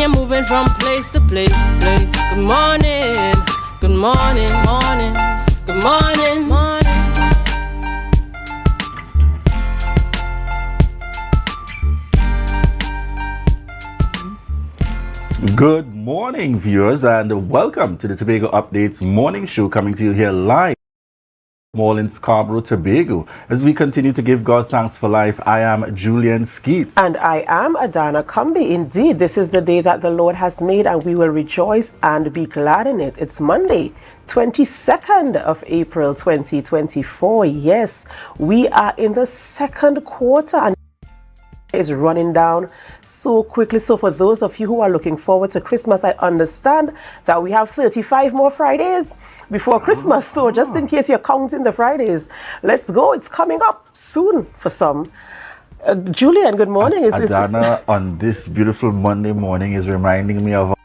you're moving from place to place. Good morning, good morning, morning, good morning, morning. Good morning, viewers, and welcome to the Tobago Updates morning show, coming to you here live Mall in Scarborough, Tobago. As we continue to give God thanks for life, I am Julian Skeet. And I am Adana Kumbi. Indeed, this is the day that the Lord has made, and we will rejoice and be glad in it. It's Monday, 22nd of April, 2024. Yes, we are in the second quarter, and is running down so quickly. So for those of you who are looking forward to Christmas, I understand that we have 35 more Fridays before Christmas. So just in case you're counting the Fridays, let's go. It's coming up soon for some. Julian, good morning. Adana on this beautiful Monday morning is reminding me of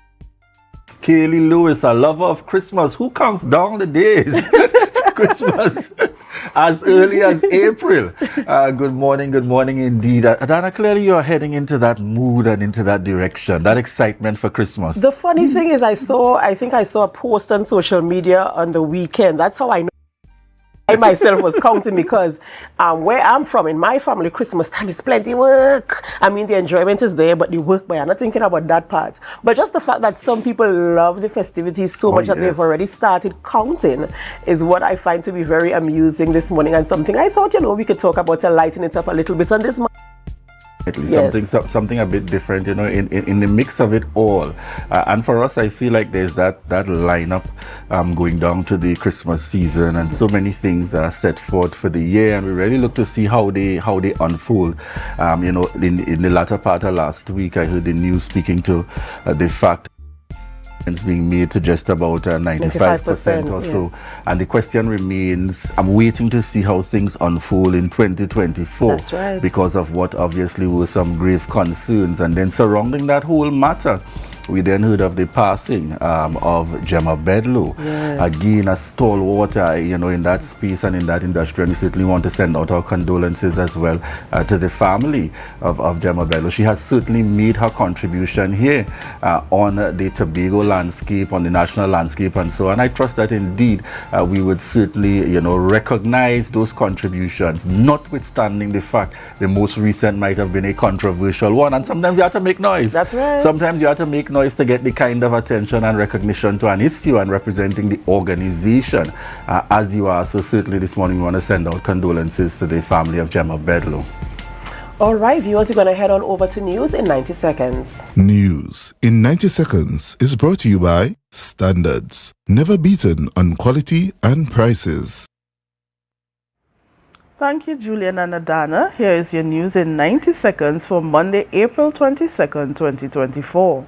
Kaylee Lewis, a lover of Christmas, who counts down the days to Christmas as early as April. Good morning indeed. Adana, clearly you're heading into that mood and into that direction, that excitement for Christmas. The funny thing is, I think I saw a post on social media on the weekend. That's how I know I myself was counting, because where I'm from, in my family, Christmas time is plenty work. I mean, the enjoyment is there, but the work, but I'm not thinking about that part. But just the fact that some people love the festivities so much that they've already started counting is what I find to be very amusing this morning, and something I thought, we could talk about to lighten it up a little bit on this morning. Something a bit different, in the mix of it all. And for us, I feel like there's that lineup going down to the Christmas season, and so many things are set forth for the year, and we really look to see how they unfold. In the latter part of last week, I heard the news speaking to the fact it's being made to just about 95% or so. And the question remains, I'm waiting to see how things unfold in 2024. That's right. Because of what obviously were some grave concerns. And then surrounding that whole matter, we then heard of the passing of Gemma Bedlow. Yes. Again, a stalwart, in that space and in that industry. And we certainly want to send out our condolences as well to the family of Gemma Bedlow. She has certainly made her contribution here on the Tobago landscape, on the national landscape, and so on. I trust that indeed we would certainly, recognize those contributions, notwithstanding the fact the most recent might have been a controversial one. And sometimes you have to make noise. That's right. Sometimes you have to make noise to get the kind of attention and recognition to an issue, and representing the organization as you are. So certainly this morning we want to send out condolences to the family of Gemma Bedlow. All right, viewers, we're going to head on over to News in 90 Seconds. News in 90 Seconds is brought to you by Standards, never beaten on quality and prices. Thank you, Julian and Adana. Here is your news in 90 seconds for Monday, April 22nd, 2024.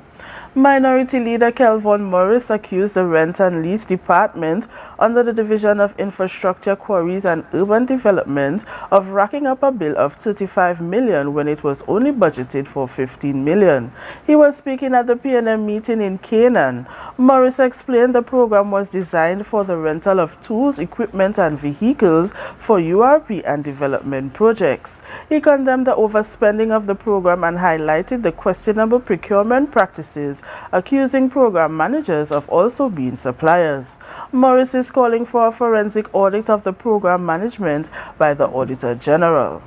Minority Leader Kelvon Morris accused the Rent and Lease Department under the Division of Infrastructure, Quarries and Urban Development of racking up a bill of $35 million when it was only budgeted for $15 million. He was speaking at the PNM meeting in Canaan. Morris explained the program was designed for the rental of tools, equipment and vehicles for URP and development projects. He condemned the overspending of the program and highlighted the questionable procurement practices, accusing program managers of also being suppliers. Morris is calling for a forensic audit of the program management by the Auditor General.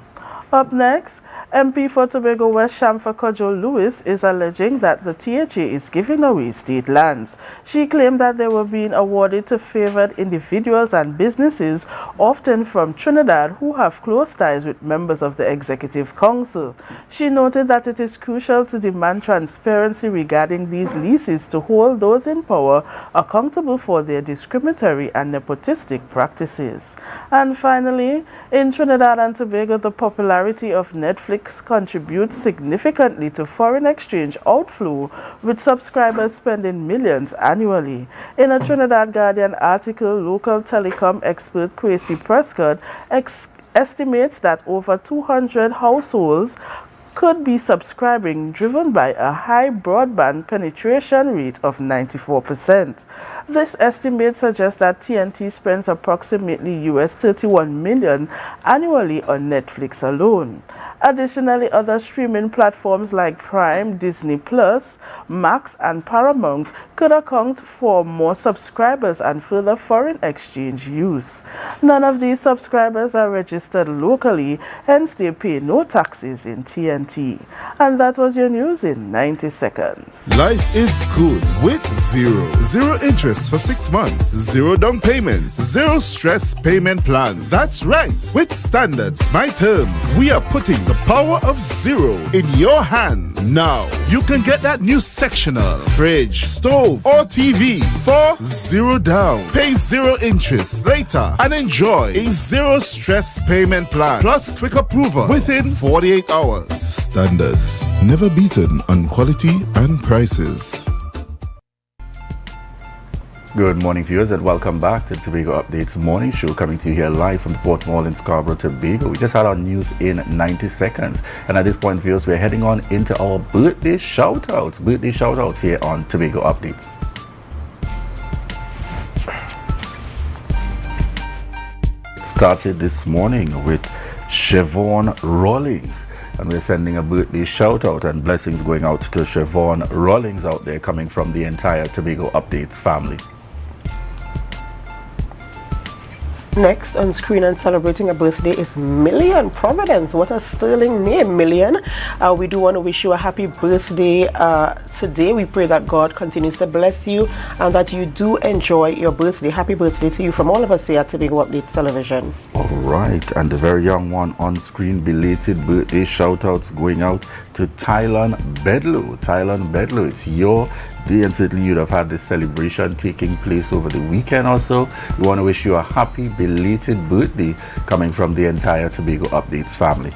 Up next, MP for Tobago West Shamfa Kojo Lewis is alleging that the THA is giving away state lands. She claimed that they were being awarded to favored individuals and businesses, often from Trinidad, who have close ties with members of the Executive Council. She noted that it is crucial to demand transparency regarding these leases to hold those in power accountable for their discriminatory and nepotistic practices. And finally, in Trinidad and Tobago, the popularity of Netflix contributes significantly to foreign exchange outflow, with subscribers spending millions annually. In a Trinidad Guardian article, local telecom expert Kwesi Prescott estimates that over 200 households could be subscribing, driven by a high broadband penetration rate of 94%. This estimate suggests that TNT spends approximately US $31 million annually on Netflix alone. Additionally, other streaming platforms like Prime, Disney Plus, Max, and Paramount could account for more subscribers and further foreign exchange use. None of these subscribers are registered locally, hence they pay no taxes in TNT. And that was your news in 90 seconds. Life is good with Zero. Zero interest for 6 months. Zero down payments. Zero stress payment plan. That's right. With Standards My Terms, we are putting the power of zero in your hands. Now, you can get that new sectional, fridge, stove, or TV for zero down. Pay zero interest later and enjoy a zero stress payment plan plus quick approval within 48 hours. Standards, never beaten on quality and prices. Good morning, viewers, and welcome back to the Tobago Updates morning show, coming to you here live from the Port Mall in Scarborough, Tobago. We just had our news in 90 seconds, and at this point, viewers, we're heading on into our birthday shoutouts here on Tobago Updates. Started this morning with Siobhan Rawlings, and we're sending a birthday shout out and blessings going out to Siobhan Rawlings out there, coming from the entire Tobago Updates family. Next on screen and celebrating a birthday is Million Providence. What a sterling name, Million. We do want to wish you a happy birthday today. We pray that God continues to bless you and that you do enjoy your birthday. Happy birthday to you from all of us here at Tobago Updates Television. All right, and the very young one on screen, belated birthday shout outs going out to Thailand Bedlo. Thailand Bedlo, it's your day, and certainly you'd have had this celebration taking place over the weekend or so. We want to wish you a happy belated birthday coming from the entire Tobago Updates family.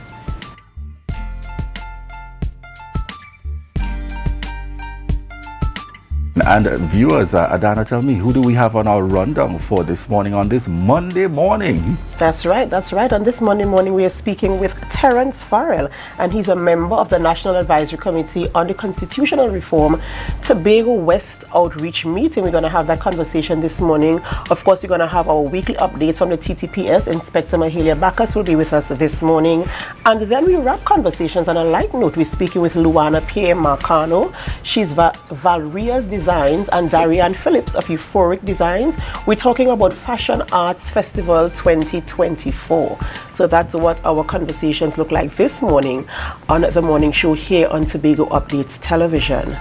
And viewers, Adana, tell me, who do we have on our rundown for this morning on this Monday morning? That's right. On this Monday morning, we are speaking with Terence Farrell, and he's a member of the National Advisory Committee on the Constitutional Reform Tobago West Outreach Meeting. We're going to have that conversation this morning. Of course, we're going to have our weekly updates from the TTPS. Inspector Mahalia Bacchus will be with us this morning. And then we wrap conversations on a light note. We're speaking with Luana Pierre Marcano. She's Valria's Designs and Darian Phillips of Euphoric Designs. We're talking about Fashion Arts Festival 2024. So that's what our conversations look like this morning on the morning show here on Tobago Updates Television.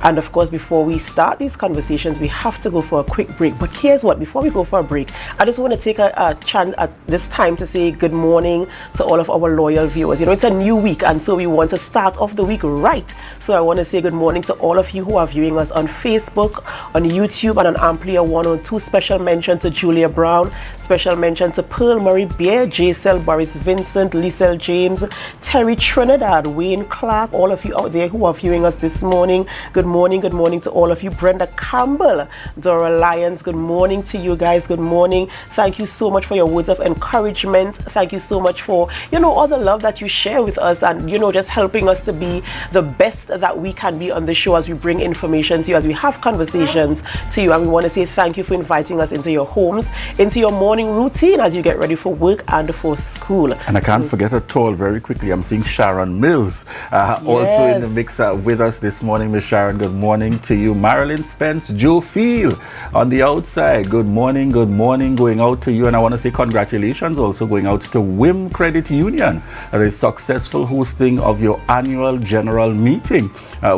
And of course, before we start these conversations, we have to go for a quick break. But here's what, before we go for a break, I just want to take a chance at this time to say good morning to all of our loyal viewers. You know, it's a new week, and so we want to start off the week right. So I want to say good morning to all of you who are viewing us on Facebook, on YouTube, and on Amplia 102. Special mention to Julia Brown. Special mention to Pearl Marie Beer, J-Cell, Boris Vincent, Lisel James, Terry Trinidad, Wayne Clark, all of you out there who are viewing us this morning. Good morning to all of you. Brenda Campbell, Dora Lyons, good morning to you guys. Good morning. Thank you so much for your words of encouragement. Thank you so much for, all the love that you share with us and, just helping us to be the best that we can be on the show as we bring information to you, as we have conversations to you. And we want to say thank you for inviting us into your homes, into your morning routine as you get ready for work and for school. And I can't forget at all, very quickly, I'm seeing Sharon Mills also in the mix with us this morning. Miss Sharon, good morning to you. Marilyn Spence, Joe Field on the outside, good morning going out to you. And I want to say congratulations also going out to WIM Credit Union, a successful hosting of your annual general meeting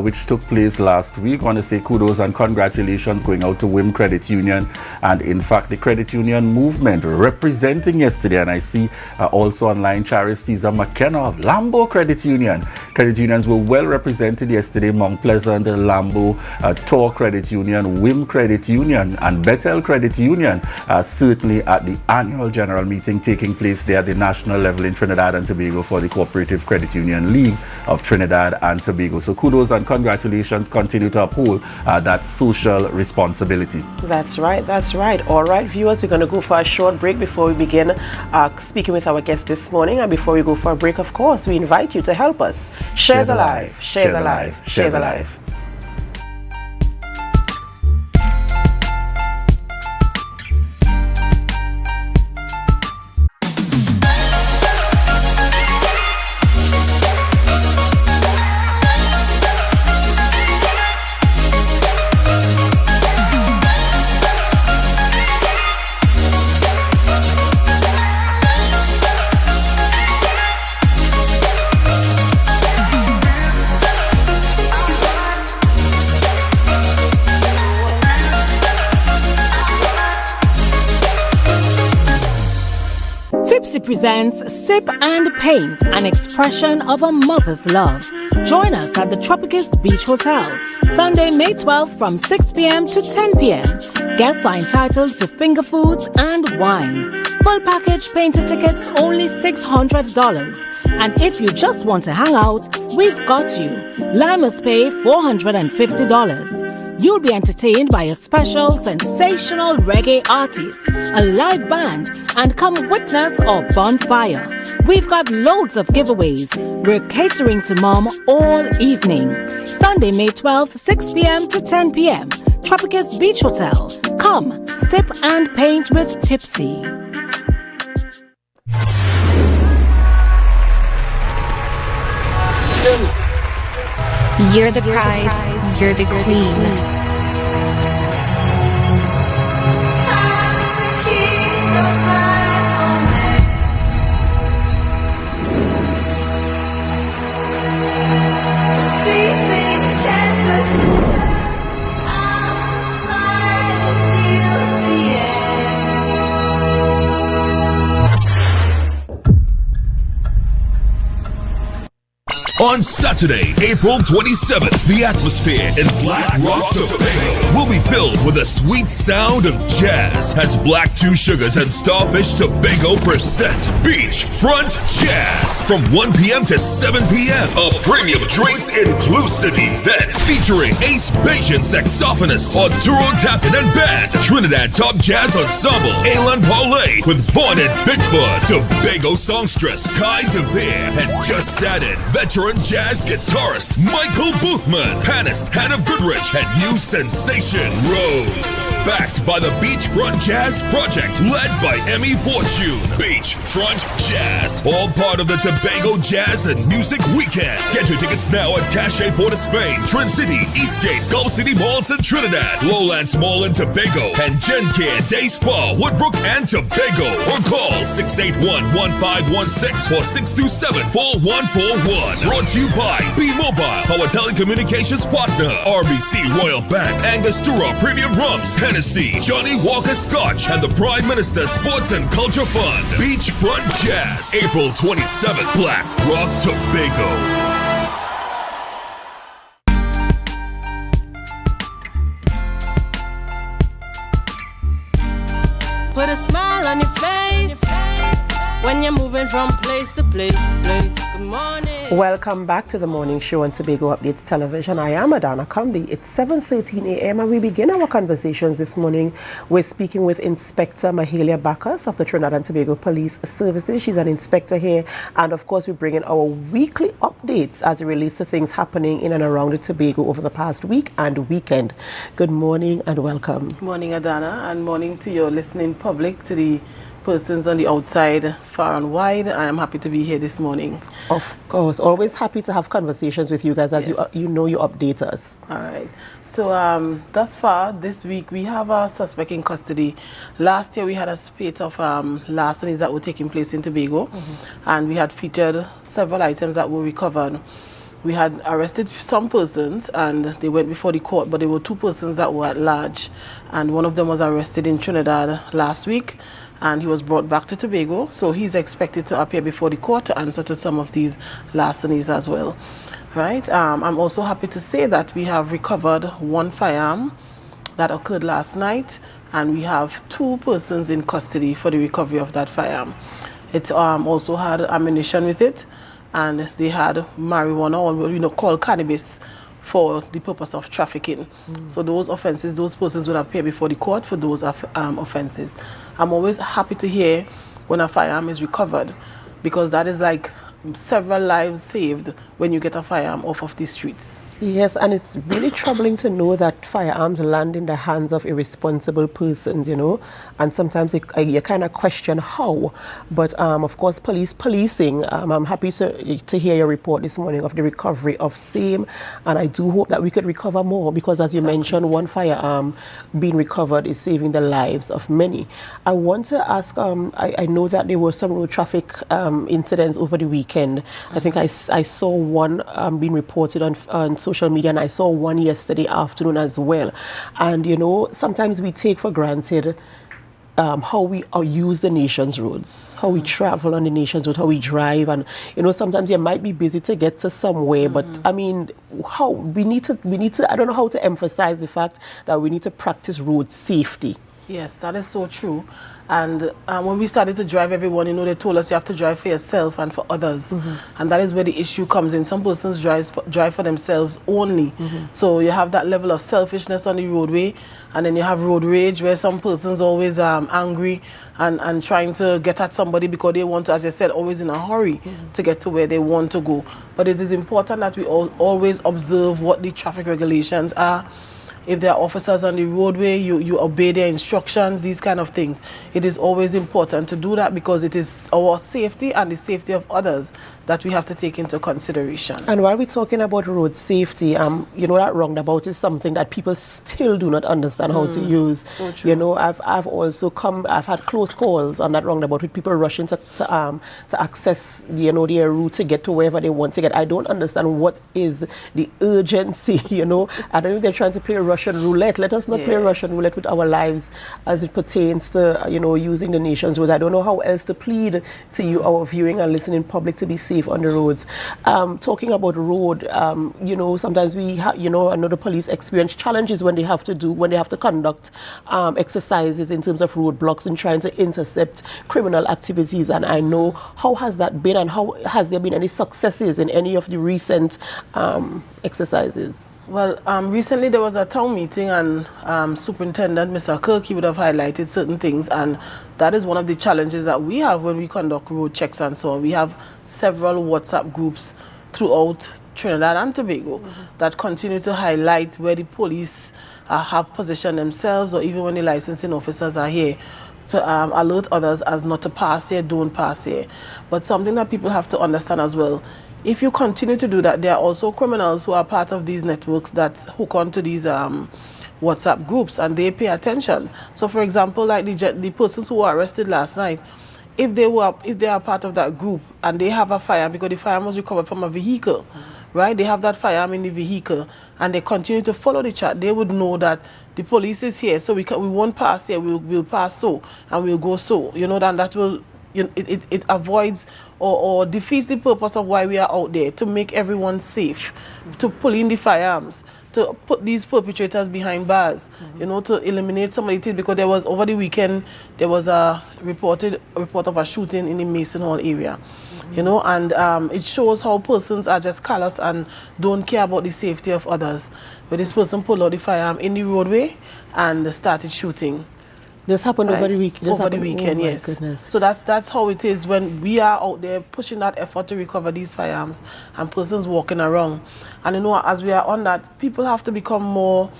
which took place last week. I want to say kudos and congratulations going out to WIM Credit Union, and in fact the credit union movement representing yesterday. And I see also online Charis Caesar McKenna of Lambo Credit Union. Credit unions were well represented yesterday: Mount Pleasant, Lambo, Tor Credit Union, WIM Credit Union, and Bethel Credit Union, certainly at the annual general meeting taking place there at the national level in Trinidad and Tobago for the Cooperative Credit Union League of Trinidad and Tobago. So kudos and congratulations. Continue to uphold that social responsibility. That's right. All right, viewers, we're going to go for a short break before we begin speaking with our guest this morning. And before we go for a break, of course, we invite you to help us share the life, share the life, share the life. Tipsy presents Sip and Paint, an expression of a mother's love. Join us at the Tropicist Beach Hotel, Sunday, May 12th from 6 p.m. to 10 p.m. Guests are entitled to finger foods and wine. Full package painter tickets only $600. And if you just want to hang out, we've got you. Limers pay $450. You'll be entertained by a special, sensational reggae artist, a live band, and come witness our bonfire. We've got loads of giveaways. We're catering to Mom all evening. Sunday, May 12th, 6 p.m. to 10 p.m. Tropicist Beach Hotel. Come, sip and paint with Tipsy. You're the prize, you're the queen. On Saturday, April 27th, the atmosphere in Black Rock, Tobago will be filled with the sweet sound of jazz as Black Two Sugars and Starfish Tobago present Beachfront Jazz from 1 p.m. to 7 p.m. A premium drinks inclusive event featuring Ace Bajan saxophonist Arturo Tappan and band, Trinidad Top Jazz Ensemble, Alan Paulay with Vaughn and Bigfoot, Tobago songstress Kai DeVere, and just added veteran jazz guitarist Michael Boothman, pianist Hannah Goodrich, and new sensation Rose. Backed by the Beachfront Jazz Project, led by Emmy Fortune. Beachfront Jazz, all part of the Tobago Jazz and Music Weekend. Get your tickets now at Cache Port of Spain, Trin City, Eastgate, Gulf City Malls in Trinidad, Lowlands Mall in Tobago, and GenCare Day Spa, Woodbrook and Tobago. Or call 681-1516 or 627-4141. Brought to you by B-Mobile, our telecommunications partner, RBC Royal Bank, Angostura Premium Rums, Hennessy, Johnny Walker Scotch, and the Prime Minister Sports and Culture Fund. Beachfront Jazz, April 27th, Black Rock, Tobago. Put a smile on your face when you're moving from place to place. Good morning. Welcome back to the morning show on Tobago Updates Television. I am Adana Kambi. It's 7:13 a.m. and we begin our conversations this morning. We're speaking with Inspector Mahalia Bacchus of the Trinidad and Tobago Police Services. She's an inspector here, and of course we bring in our weekly updates as it relates to things happening in and around the Tobago over the past week and weekend. Good morning and welcome. Morning, Adana, and morning to your listening public, to the persons on the outside, far and wide. I am happy to be here this morning. Of course, always happy to have conversations with you guys as Yes. you update us. All right. So thus far this week we have our suspect in custody. Last year we had a spate of larcenies that were taking place in Tobago, and we had featured several items that were recovered. We had arrested some persons and they went before the court, but there were two persons that were at large, and one of them was arrested in Trinidad last week and he was brought back to Tobago, so he's expected to appear before the court to answer to some of these larcenies as well. Right? I'm also happy to say that we have recovered one firearm that occurred last night, and we have two persons in custody for the recovery of that firearm. It also had ammunition with it, and they had marijuana, or called cannabis, for the purpose of trafficking. So those offenses, those persons will appear before the court for those offenses. I'm always happy to hear when a firearm is recovered, because that is like several lives saved when you get a firearm off of the streets. Yes, and it's really troubling to know that firearms land in the hands of irresponsible persons, and sometimes you kind of question how. But of course, policing, I'm happy to hear your report this morning of the recovery of same, and I do hope that we could recover more, because as you mentioned, one firearm being recovered is saving the lives of many. I want to ask, I know that there were some road traffic incidents over the weekend. I think I saw one being reported on social media, and I saw one yesterday afternoon as well. And sometimes we take for granted how we use the nation's roads, how we travel on the nation's road, how we drive, and sometimes you might be busy to get to somewhere, but I mean, how we need to. I don't know how to emphasize the fact that we need to practice road safety. Yes, that is so true. And when we started to drive, everyone, they told us you have to drive for yourself and for others. And that is where the issue comes in. Some persons drive for themselves only. So you have that level of selfishness on the roadway, and then you have road rage, where some persons always angry and trying to get at somebody because they want to, as I said, always in a hurry to get to where they want to go. But it is important that we always observe what the traffic regulations are. If there are officers on the roadway, you obey their instructions, these kind of things. It is always important to do that because it is our safety and the safety of others that we have to take into consideration. And while we're talking about road safety, that roundabout is something that people still do not understand how to use. So true. I've had close calls on that roundabout with people rushing to access, their route to get to wherever they want to get. I don't understand what is the urgency, I don't know if they're trying to play Russian roulette. Let us not play Russian roulette with our lives as it pertains to, using the nation's roads. I don't know how else to plead to you, our viewing and listening public, to be safe on the roads. Talking about road, sometimes I know the police experience challenges when they have to conduct exercises in terms of roadblocks and trying to intercept criminal activities. And I know, how has that been, and how has there been any successes in any of the recent exercises? Well, recently there was a town meeting, and Superintendent Mr. Kirky would have highlighted certain things, and that is one of the challenges that we have when we conduct road checks and so on. We have several WhatsApp groups throughout Trinidad and Tobago that continue to highlight where the police have positioned themselves, or even when the licensing officers are here, to alert others as not to pass here, don't pass here. But something that people have to understand as well, if you continue to do that, there are also criminals who are part of these networks that hook onto these WhatsApp groups, and they pay attention. So, for example, like the persons who were arrested last night, if they are part of that group and they have a firearm, because the firearm was recovered from a vehicle, right? They have that firearm in the vehicle, and they continue to follow the chat. They would know that the police is here, so we won't pass here. We'll pass so, and we'll go so. Then that will. It avoids or defeats the purpose of why we are out there, to make everyone safe, to pull in the firearms, to put these perpetrators behind bars, to eliminate some of the things. Because there was, over the weekend, there was a report of a shooting in the Mason Hall area, and it shows how persons are just callous and don't care about the safety of others. But this person pulled out the firearm in the roadway and started shooting. This happened over the week. Over the weekend, yes. Goodness. So that's how it is when we are out there pushing that effort to recover these firearms and persons walking around. And as we are on that, people have to become more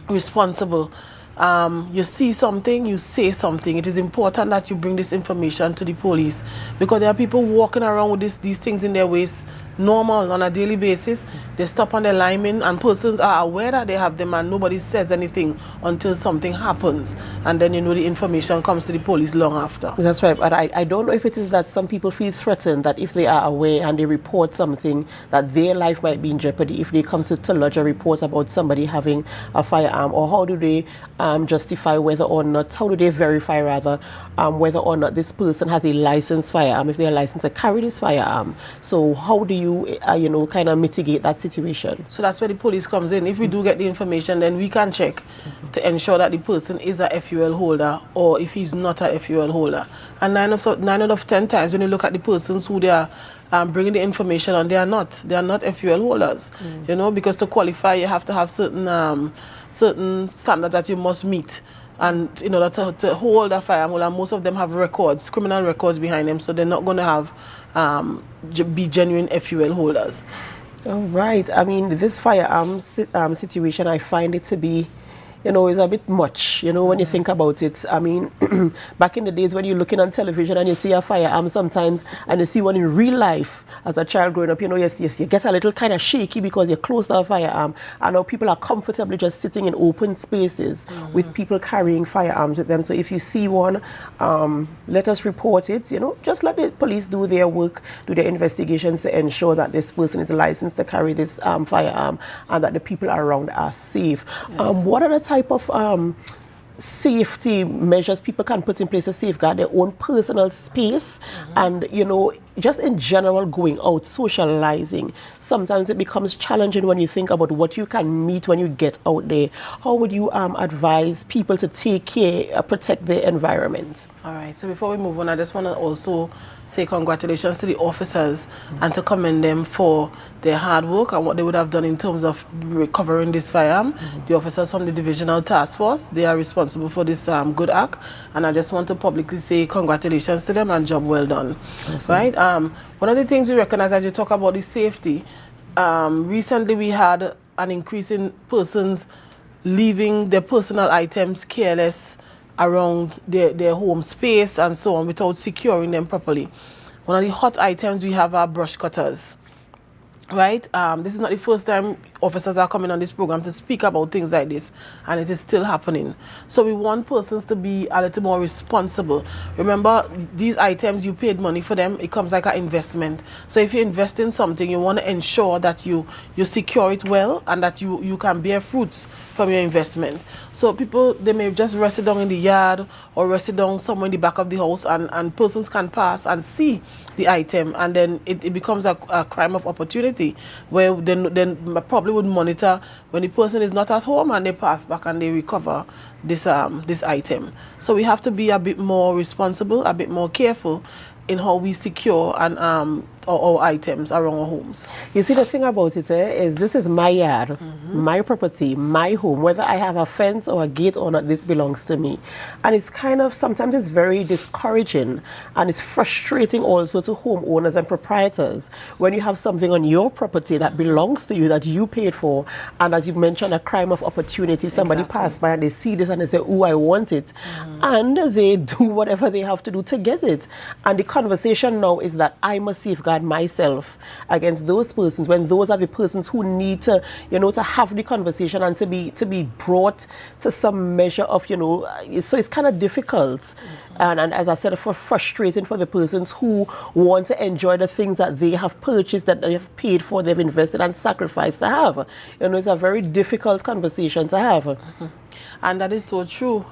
responsible. You see something, you say something. It is important that you bring this information to the police, because there are people walking around with these things in their waist normal on a daily basis. They stop on their linemen, and persons are aware that they have them, and nobody says anything until something happens, and then the information comes to the police long after. That's right. But I don't know if it is that some people feel threatened that if they are aware and they report something, that their life might be in jeopardy if they come to lodge a report about somebody having a firearm. Or how do they justify whether or not, how do they verify rather whether or not this person has a licensed firearm, if they are licensed to carry this firearm? So how do you kind of mitigate that situation? So that's where the police comes in. If we do get the information, then we can check to ensure that the person is a FUL holder, or if he's not a FUL holder. And 9 out of 10 times when you look at the persons who they are bringing the information on, they are not FUL holders. Because to qualify, you have to have certain standards that you must meet. And in order to hold a firearm, and most of them have records, criminal records behind them, so they're not going to have be genuine FUL holders. All right. I mean, this firearm situation, I find it to be, is a bit much, when you think about it. I mean, back in the days when you're looking on television and you see a firearm sometimes, and you see one in real life as a child growing up, yes, you get a little kind of shaky because you're close to a firearm. And now people are comfortably just sitting in open spaces with people carrying firearms with them. So if you see one, let us report it, just let the police do their work, do their investigations to ensure that this person is licensed to carry this firearm, and that the people around are safe. Yes. What are the type of safety measures people can put in place to safeguard their own personal space, and just in general going out socializing. Sometimes it becomes challenging when you think about what you can meet when you get out there. How would you advise people to take care, protect their environment? All right, so before we move on, I just want to also say congratulations to the officers and to commend them for their hard work and what they would have done in terms of recovering this firearm. The officers from the Divisional Task Force, they are responsible for this good act, and I just want to publicly say congratulations to them and job well done. Awesome. Right? One of the things we recognize as you talk about is safety. Recently we had an increase in persons leaving their personal items careless around their home space and so on without securing them properly. One of the hot items we have are brush cutters. Right? This is not the first time officers are coming on this program to speak about things like this, and it is still happening. So we want persons to be a little more responsible. Remember, these items, you paid money for them, it comes like an investment. So if you invest in something, you want to ensure that you secure it well and that you can bear fruits from your investment. So people, they may just rest it down in the yard or rest it down somewhere in the back of the house, and persons can pass and see the item, and then it becomes a crime of opportunity, where then probably would monitor when the person is not at home and they pass back and they recover this item. So we have to be a bit more responsible, a bit more careful in how we secure and our items around our homes. You see, the thing about it is this is my yard, my property, my home. Whether I have a fence or a gate or not, this belongs to me. And it's kind of, sometimes it's very discouraging and it's frustrating also to homeowners and proprietors when you have something on your property that belongs to you, that you paid for, and as you mentioned, a crime of opportunity. Somebody passed by and they see this and they say, oh, I want it. And they do whatever they have to do to get it. And the conversation now is that I must safeguard myself against those persons, when those are the persons who need to, to have the conversation and to be brought to some measure of, so it's kind of difficult. And as I said, frustrating for the persons who want to enjoy the things that they have purchased, that they have paid for, they've invested and sacrificed to have. It's a very difficult conversation to have. And that is so true.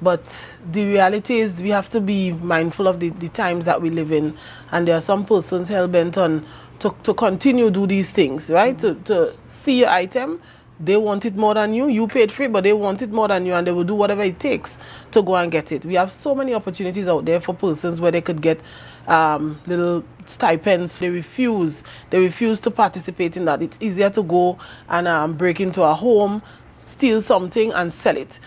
But the reality is we have to be mindful of the times that we live in. And there are some persons hell-bent on to continue do these things, right? To see your item. They want it more than you. You paid for it, but they want it more than you, and they will do whatever it takes to go and get it. We have so many opportunities out there for persons where they could get little stipends. They refuse to participate in that. It's easier to go and break into a home, steal something and sell it,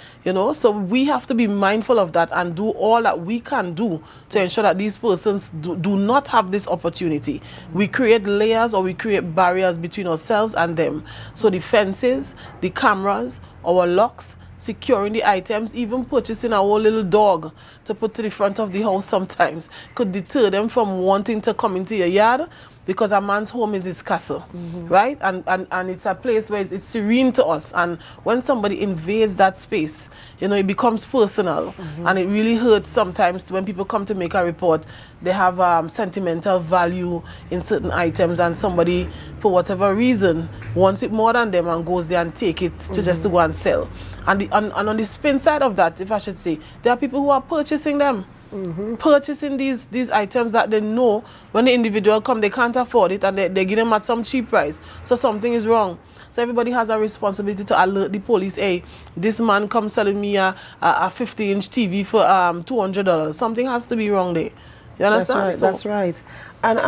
so we have to be mindful of that and do all that we can do to ensure that these persons do not have this opportunity. We create layers or we create barriers between ourselves and them. So the fences, the cameras, our locks, securing the items, even purchasing our own little dog to put to the front of the house sometimes could deter them from wanting to come into your yard, because a man's home is his castle, right? And it's a place where it's serene to us. And when somebody invades that space, it becomes personal. And it really hurts sometimes when people come to make a report. They have sentimental value in certain items, and somebody, for whatever reason, wants it more than them and goes there and take it to just to go and sell. And on the spin side of that, if I should say, there are people who are purchasing them. Purchasing these items that they know when the individual come, they can't afford it, and they give them at some cheap price. So something is wrong. So everybody has a responsibility to alert the police. Hey, this man comes selling me a 50-inch TV for $200. Something has to be wrong there. You understand? That's right. And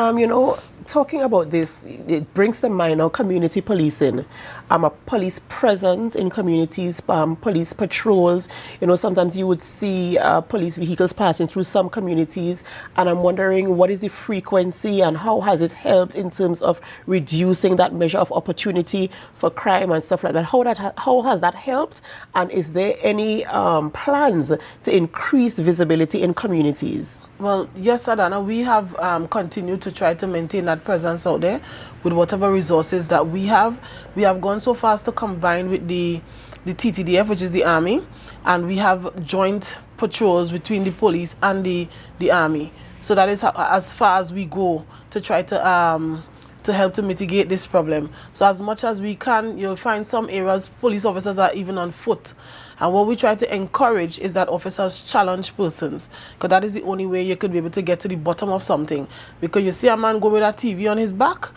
talking about this, it brings to mind now community policing. A police presence in communities, police patrols. Sometimes you would see police vehicles passing through some communities, and I'm wondering what is the frequency and how has it helped in terms of reducing that measure of opportunity for crime and stuff like that. How has that helped? And is there any plans to increase visibility in communities? Well, yes, Adana, we have continued to try to maintain that presence out there with whatever resources that we have. We have gone so far as to combine with the TTDF, which is the Army, and we have joint patrols between the police and the Army. So that is as far as we go to try to to help to mitigate this problem. So as much as we can, you'll find some areas police officers are even on foot. And what we try to encourage is that officers challenge persons, because that is the only way you could be able to get to the bottom of something. Because you see a man go with a TV on his back,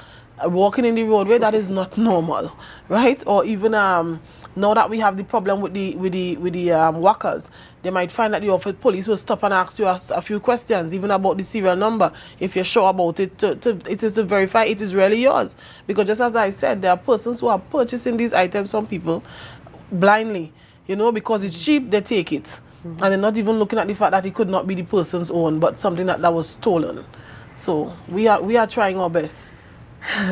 walking in the roadway, that is not normal, right? Or even now that we have the problem with the workers, they might find that the police will stop and ask you a few questions, even about the serial number, if you're sure about it, it is to verify it is really yours. Because just as I said, there are persons who are purchasing these items from people blindly, you know, because it's cheap, they take it. And they're not even looking at the fact that it could not be the person's own, but something that was stolen. So we are trying our best.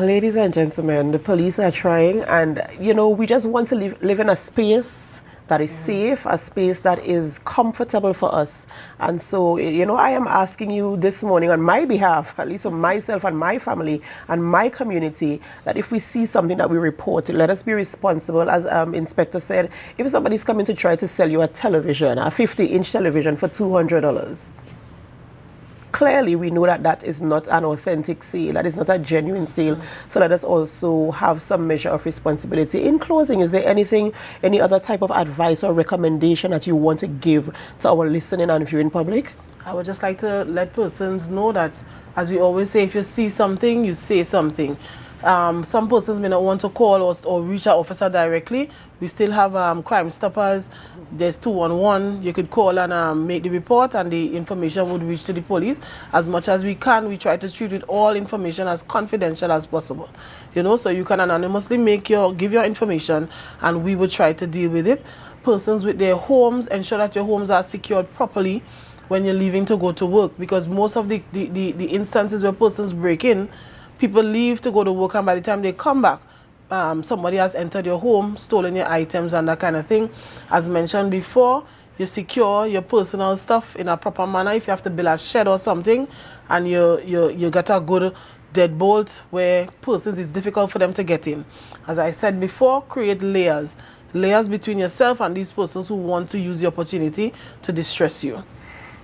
Ladies and gentlemen, the police are trying, and you know, we just want to live in a space that is safe, a space that is comfortable for us. And so, you know, I am asking you this morning on my behalf, at least for myself and my family and my community, that if we see something that we report, let us be responsible. As Inspector said, if somebody's coming to try to sell you a television, a 50-inch television for $200, clearly we know that that is not an authentic sale, that is not a genuine sale. So let us also have some measure of responsibility. In closing, is there any other type of advice or recommendation that you want to give to our listening and viewing public? I would just like to let persons know that, as we always say, if you see something, you say something. Some persons may not want to call or reach our officer directly. We still have Crime Stoppers. There's 211. You could call and make the report, and the information would reach to the police. As much as we can, we try to treat with all information as confidential as possible. You know, so you can anonymously give your information, and we will try to deal with it. Persons with their homes, ensure that your homes are secured properly when you're leaving to go to work, because most of the instances where persons break in, people leave to go to work, and by the time they come back, somebody has entered your home, stolen your items and that kind of thing. As mentioned before, you secure your personal stuff in a proper manner. If you have to build a shed or something, and you got a good deadbolt where persons, it's difficult for them to get in. As I said before, create layers between yourself and these persons who want to use the opportunity to distress you.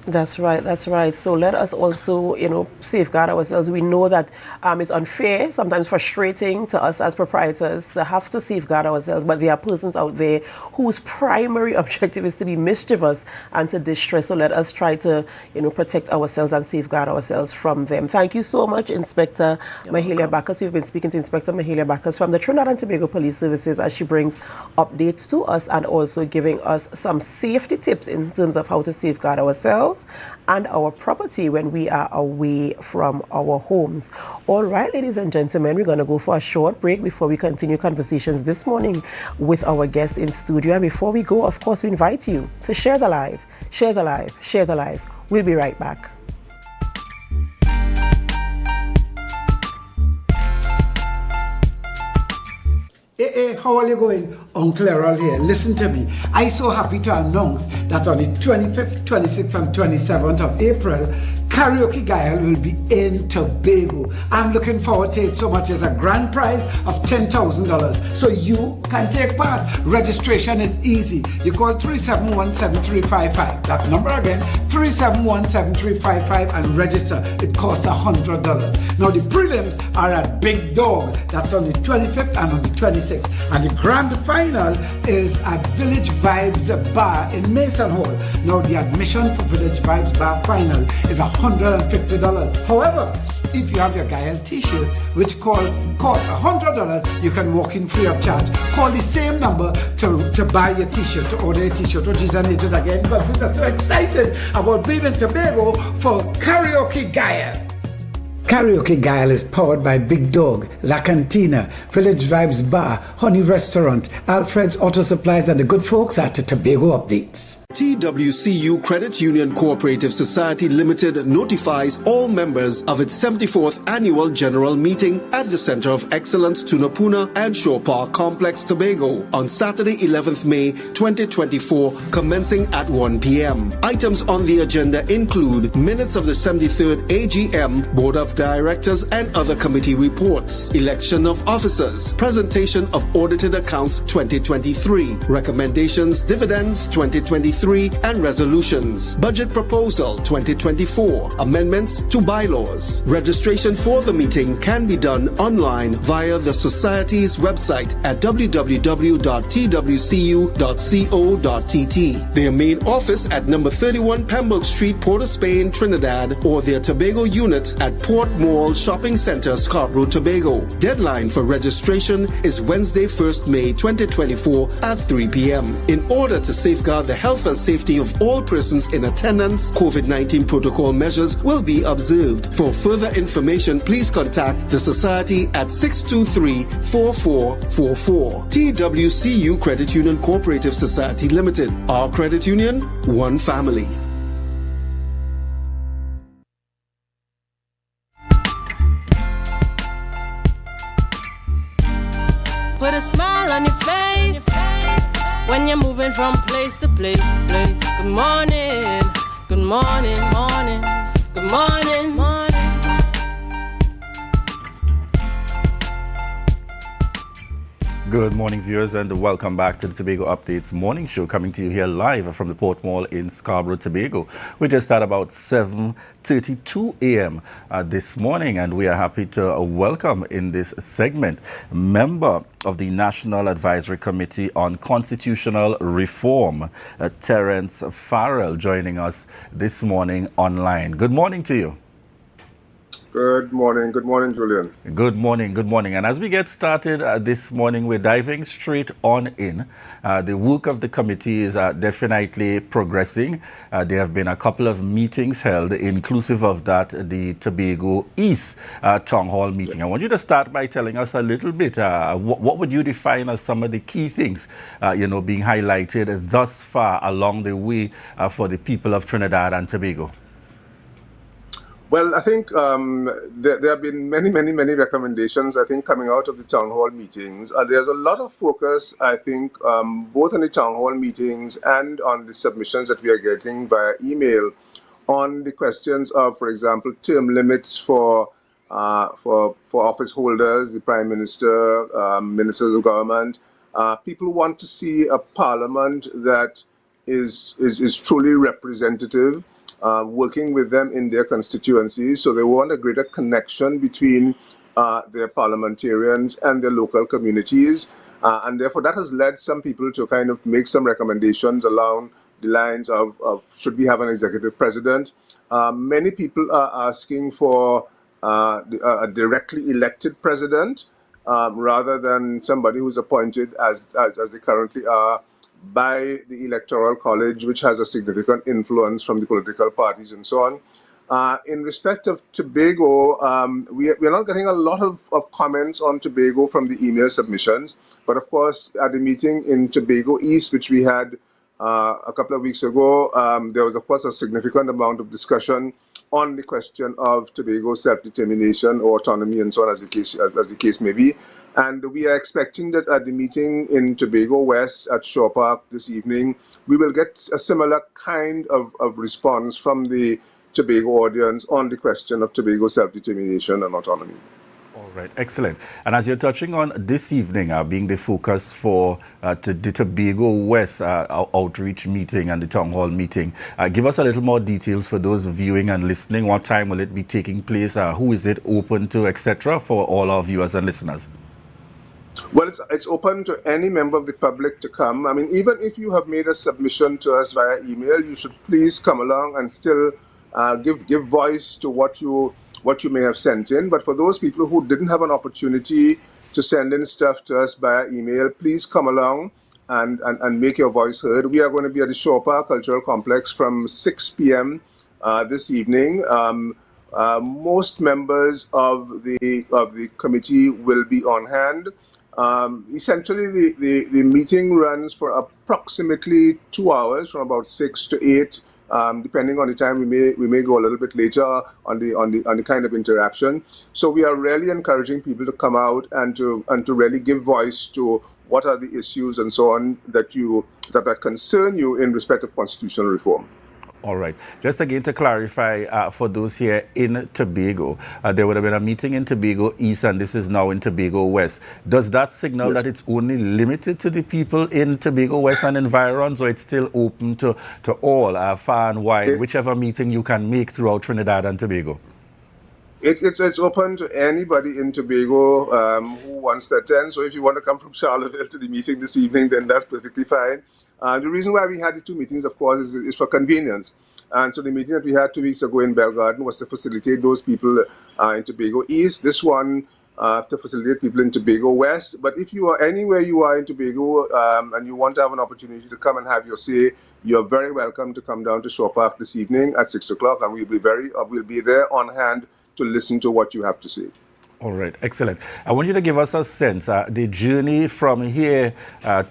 That's right, that's right. So let us also, you know, safeguard ourselves. We know that it's unfair, sometimes frustrating to us as proprietors to have to safeguard ourselves, but there are persons out there whose primary objective is to be mischievous and to distress. So let us try to, you know, protect ourselves and safeguard ourselves from them. Thank you so much, Inspector Mahalia Bacchus. We've been speaking to Inspector Mahalia Bacchus from the Trinidad and Tobago Police Services, as she brings updates to us and also giving us some safety tips in terms of how to safeguard ourselves and our property when we are away from our homes. All right, ladies and gentlemen, we're going to go for a short break before we continue conversations this morning with our guests in studio. And before we go, of course, we invite you to share the live, share the live, share the live. We'll be right back. Hey, how are you going? Uncle Errol here. Listen to me. I'm so happy to announce that on the 25th, 26th and 27th of April, Karaoke Guile will be in Tobago. I'm looking forward to it so much. There's a grand prize of $10,000. So you can take part. Registration is easy. You call 371-7355. That number again, 371-7355, and register. It costs $100. Now the prelims are at Big Dog. That's on the 25th and on the 26th. And the grand final is at Village Vibes Bar in Mason Hall. Now the admission for Village Vibes Bar final is $150. However, if you have your Guile t-shirt, which costs $100, you can walk in free of charge. Call the same number to buy your t-shirt, to order a t-shirt. Which is again, but we're so excited about being in Tobago for Karaoke Guile. Karaoke Guile is powered by Big Dog, La Cantina, Village Vibes Bar, Honey Restaurant, Alfred's Auto Supplies, and the good folks at the Tobago Updates. TWCU Credit Union Cooperative Society Limited notifies all members of its 74th Annual General Meeting at the Center of Excellence, Tunapuna and Shore Park Complex, Tobago, on Saturday, 11th May 2024, commencing at 1 p.m. Items on the agenda include minutes of the 73rd AGM, Board of Directors and other committee reports, election of officers, presentation of audited accounts 2023, recommendations, dividends 2023, 2023 and resolutions. Budget Proposal 2024. Amendments to bylaws. Registration for the meeting can be done online via the Society's website at www.twcu.co.tt. Their main office at number 31 Pembroke Street, Port of Spain, Trinidad, or their Tobago unit at Port Mall Shopping Center, Scarborough, Tobago. Deadline for registration is Wednesday, 1st May 2024 at 3 p.m. In order to safeguard the health and safety of all persons in attendance, COVID-19 protocol measures will be observed. For further information, please contact the Society at 623-4444. TWCU Credit Union Cooperative Society Limited. Our credit union, one family. Put a smile on your face when you're moving from place to place. Good morning, good morning, morning, good morning, morning. Good morning, viewers, and welcome back to the Tobago Updates morning show, coming to you here live from the Port Mall in Scarborough, Tobago. We just at about 7:32 a.m. This morning, and we are happy to welcome in this segment member of the National Advisory Committee on Constitutional Reform, Terence Farrell, joining us this morning online. Good morning to you. Good morning, Julian. Good morning. And as we get started this morning, we're diving straight on in. The work of the committee is definitely progressing. There have been a couple of meetings held, inclusive of that, the Tobago East Town Hall meeting. I want you to start by telling us a little bit, what would you define as some of the key things, being highlighted thus far along the way for the people of Trinidad and Tobago? Well, I think there have been many recommendations, I think, coming out of the town hall meetings. There's a lot of focus, I think, both on the town hall meetings and on the submissions that we are getting via email on the questions of, for example, term limits for office holders, the Prime Minister, ministers of government. People want to see a parliament that is truly representative, working with them in their constituencies. So they want a greater connection between their parliamentarians and their local communities. And therefore, that has led some people to kind of make some recommendations along the lines of should we have an executive president? Many people are asking for a directly elected president rather than somebody who's appointed as they currently are by the Electoral College, which has a significant influence from the political parties and so on. In respect of Tobago, we're not getting a lot of comments on Tobago from the email submissions, but of course, at the meeting in Tobago East, which we had a couple of weeks ago, there was, of course, a significant amount of discussion on the question of Tobago self-determination or autonomy and so on, as the case may be. And we are expecting that at the meeting in Tobago West at Shaw Park this evening, we will get a similar kind of response from the Tobago audience on the question of Tobago self-determination and autonomy. All right, excellent. And as you're touching on this evening, being the focus for the Tobago West outreach meeting and the town hall meeting, give us a little more details for those viewing and listening. What time will it be taking place? Who is it open to, etc., for all our viewers and listeners? Well, it's open to any member of the public to come. I mean, even if you have made a submission to us via email, you should please come along and still give voice to what you may have sent in. But for those people who didn't have an opportunity to send in stuff to us via email, please come along and make your voice heard. We are going to be at the Shaw Park Cultural Complex from 6 p.m. This evening. Most members of the committee will be on hand. Essentially, the meeting runs for approximately 2 hours, from about 6 to 8, depending on the time. We may go a little bit later on the kind of interaction. So we are really encouraging people to come out and to really give voice to what are the issues and so on that concern you in respect of constitutional reform. All right. Just again to clarify, for those here in Tobago, there would have been a meeting in Tobago East and this is now in Tobago West. Does that signal that it's only limited to the people in Tobago West and environs, or it's still open to all, far and wide, whichever meeting you can make throughout Trinidad and Tobago? It's open to anybody in Tobago who wants to attend. So if you want to come from Charlottesville to the meeting this evening, then that's perfectly fine. The reason why we had the two meetings, of course, is for convenience. And so the meeting that we had 2 weeks ago in Bell Garden was to facilitate those people in Tobago East. This one to facilitate people in Tobago West. But if you are anywhere you are in Tobago and you want to have an opportunity to come and have your say, you're very welcome to come down to Shore Park this evening at 6 o'clock, and we'll be there on hand to listen to what you have to say. All right, excellent. I want you to give us a sense, the journey from here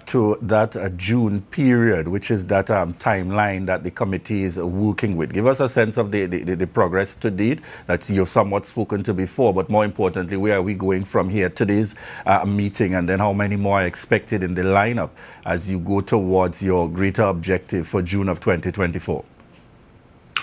to that June period, which is that timeline that the committee is working with. Give us a sense of the progress to date that you've somewhat spoken to before, but more importantly, where are we going from here? Today's meeting, and then how many more are expected in the lineup as you go towards your greater objective for June of 2024?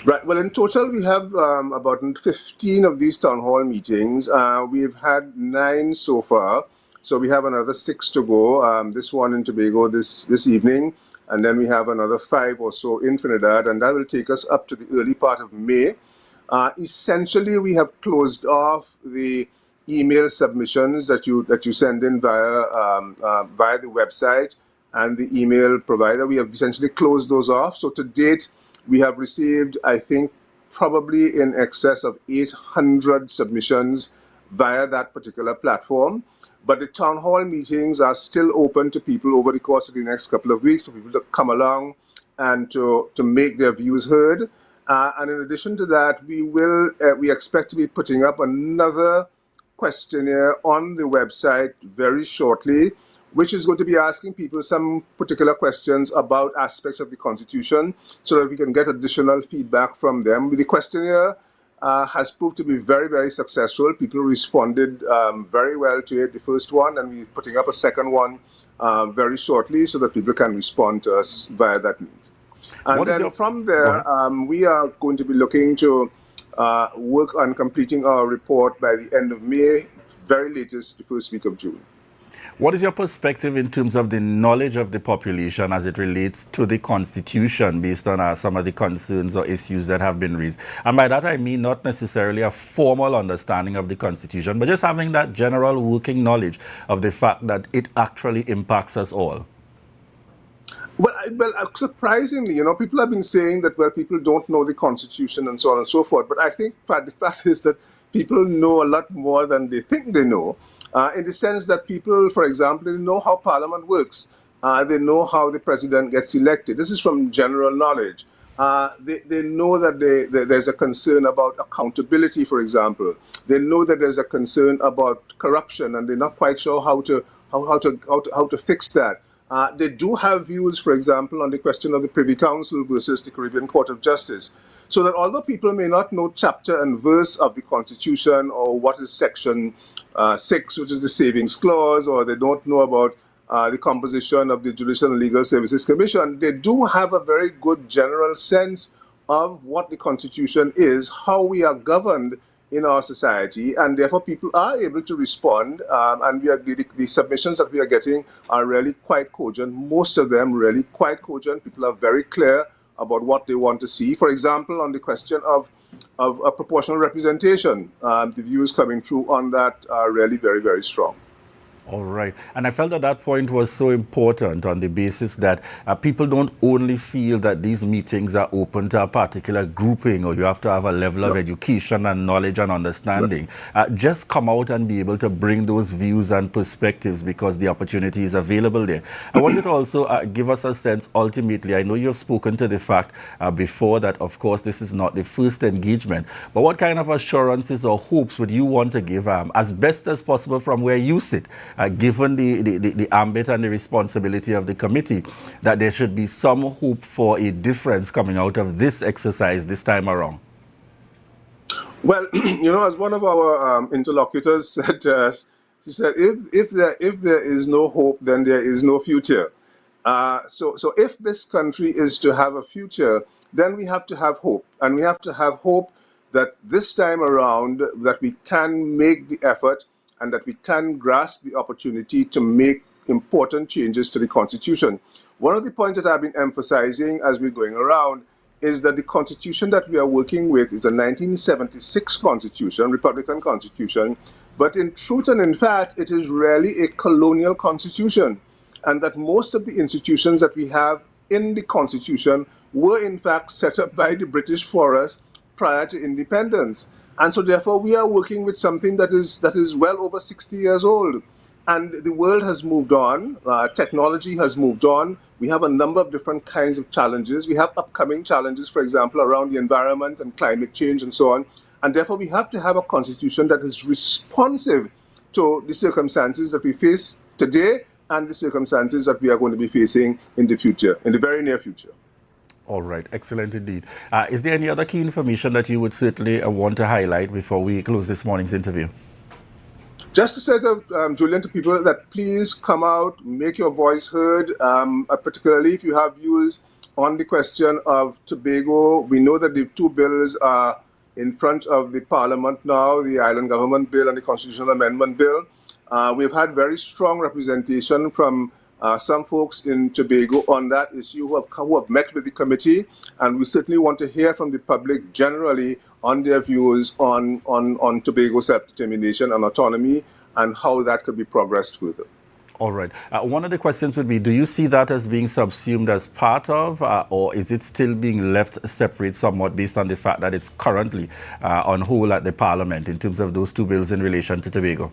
Right. Well, in total, we have about 15 of these town hall meetings. We've had 9 so far, so we have another 6 to go. This one in Tobago this evening, and then we have another 5 or so in Trinidad, and that will take us up to the early part of May. Essentially, we have closed off the email submissions that you send in via the website and the email provider. We have essentially closed those off. So to date, we have received, I think, probably in excess of 800 submissions via that particular platform. But the town hall meetings are still open to people over the course of the next couple of weeks for people to come along and to make their views heard. And in addition to that, we expect to be putting up another questionnaire on the website very shortly, which is going to be asking people some particular questions about aspects of the Constitution so that we can get additional feedback from them. The questionnaire has proved to be very, very successful. People responded very well to it, the first one, and we're putting up a second one very shortly so that people can respond to us via that means. And then from there, we are going to be looking to work on completing our report by the end of May, very latest the first week of June. What is your perspective in terms of the knowledge of the population as it relates to the Constitution based on some of the concerns or issues that have been raised? And by that I mean not necessarily a formal understanding of the Constitution, but just having that general working knowledge of the fact that it actually impacts us all. Well, surprisingly, people have been saying that, people don't know the Constitution and so on and so forth. But I think the fact is that people know a lot more than they think they know. In the sense that people, for example, they know how Parliament works. They know how the president gets elected. This is from general knowledge. They know that there's a concern about accountability, for example. They know that there's a concern about corruption, and they're not quite sure how to fix that. They do have views, for example, on the question of the Privy Council versus the Caribbean Court of Justice. So that although people may not know chapter and verse of the Constitution or what is Section 6, which is the Savings Clause, or they don't know about the composition of the Judicial and Legal Services Commission, they do have a very good general sense of what the Constitution is, how we are governed in our society, and therefore people are able to respond, and the submissions that we are getting are really quite cogent, most of them really quite cogent. People are very clear about what they want to see. For example, on the question of a proportional representation, the views coming through on that are really very, very strong. All right. And I felt that point was so important on the basis that people don't only feel that these meetings are open to a particular grouping or you have to have a level of education and knowledge and understanding. Just come out and be able to bring those views and perspectives because the opportunity is available there. I want you to also give us a sense, ultimately, I know you've spoken to the fact before that, of course, this is not the first engagement, but what kind of assurances or hopes would you want to give as best as possible from where you sit? Given the ambit and the responsibility of the committee, that there should be some hope for a difference coming out of this exercise this time around? Well, as one of our interlocutors said to us, she said, if there is no hope, then there is no future. So if this country is to have a future, then we have to have hope. And we have to have hope that this time around that we can make the effort and that we can grasp the opportunity to make important changes to the Constitution. One of the points that I've been emphasizing as we're going around is that the Constitution that we are working with is a 1976 Constitution, Republican Constitution, but in truth and in fact, it is really a colonial Constitution, and that most of the institutions that we have in the Constitution were in fact set up by the British for us prior to independence. And so therefore we are working with something that is well over 60 years old. And the world has moved on, technology has moved on. We have a number of different kinds of challenges. We have upcoming challenges, for example, around the environment and climate change and so on. And therefore we have to have a constitution that is responsive to the circumstances that we face today and the circumstances that we are going to be facing in the future, in the very near future. All right, excellent indeed. Is there any other key information that you would certainly want to highlight before we close this morning's interview? Just to say to Julian, to people that please come out, make your voice heard, particularly if you have views on the question of Tobago. We know that the two bills are in front of the Parliament now, the Island Government Bill and the Constitutional Amendment Bill. We've had very strong representation from some folks in Tobago on that issue who have met with the committee, and we certainly want to hear from the public generally on their views on Tobago self-determination and autonomy and how that could be progressed further. All right. One of the questions would be, do you see that as being subsumed as part of, or is it still being left separate somewhat based on the fact that it's currently on hold at the Parliament in terms of those two bills in relation to Tobago?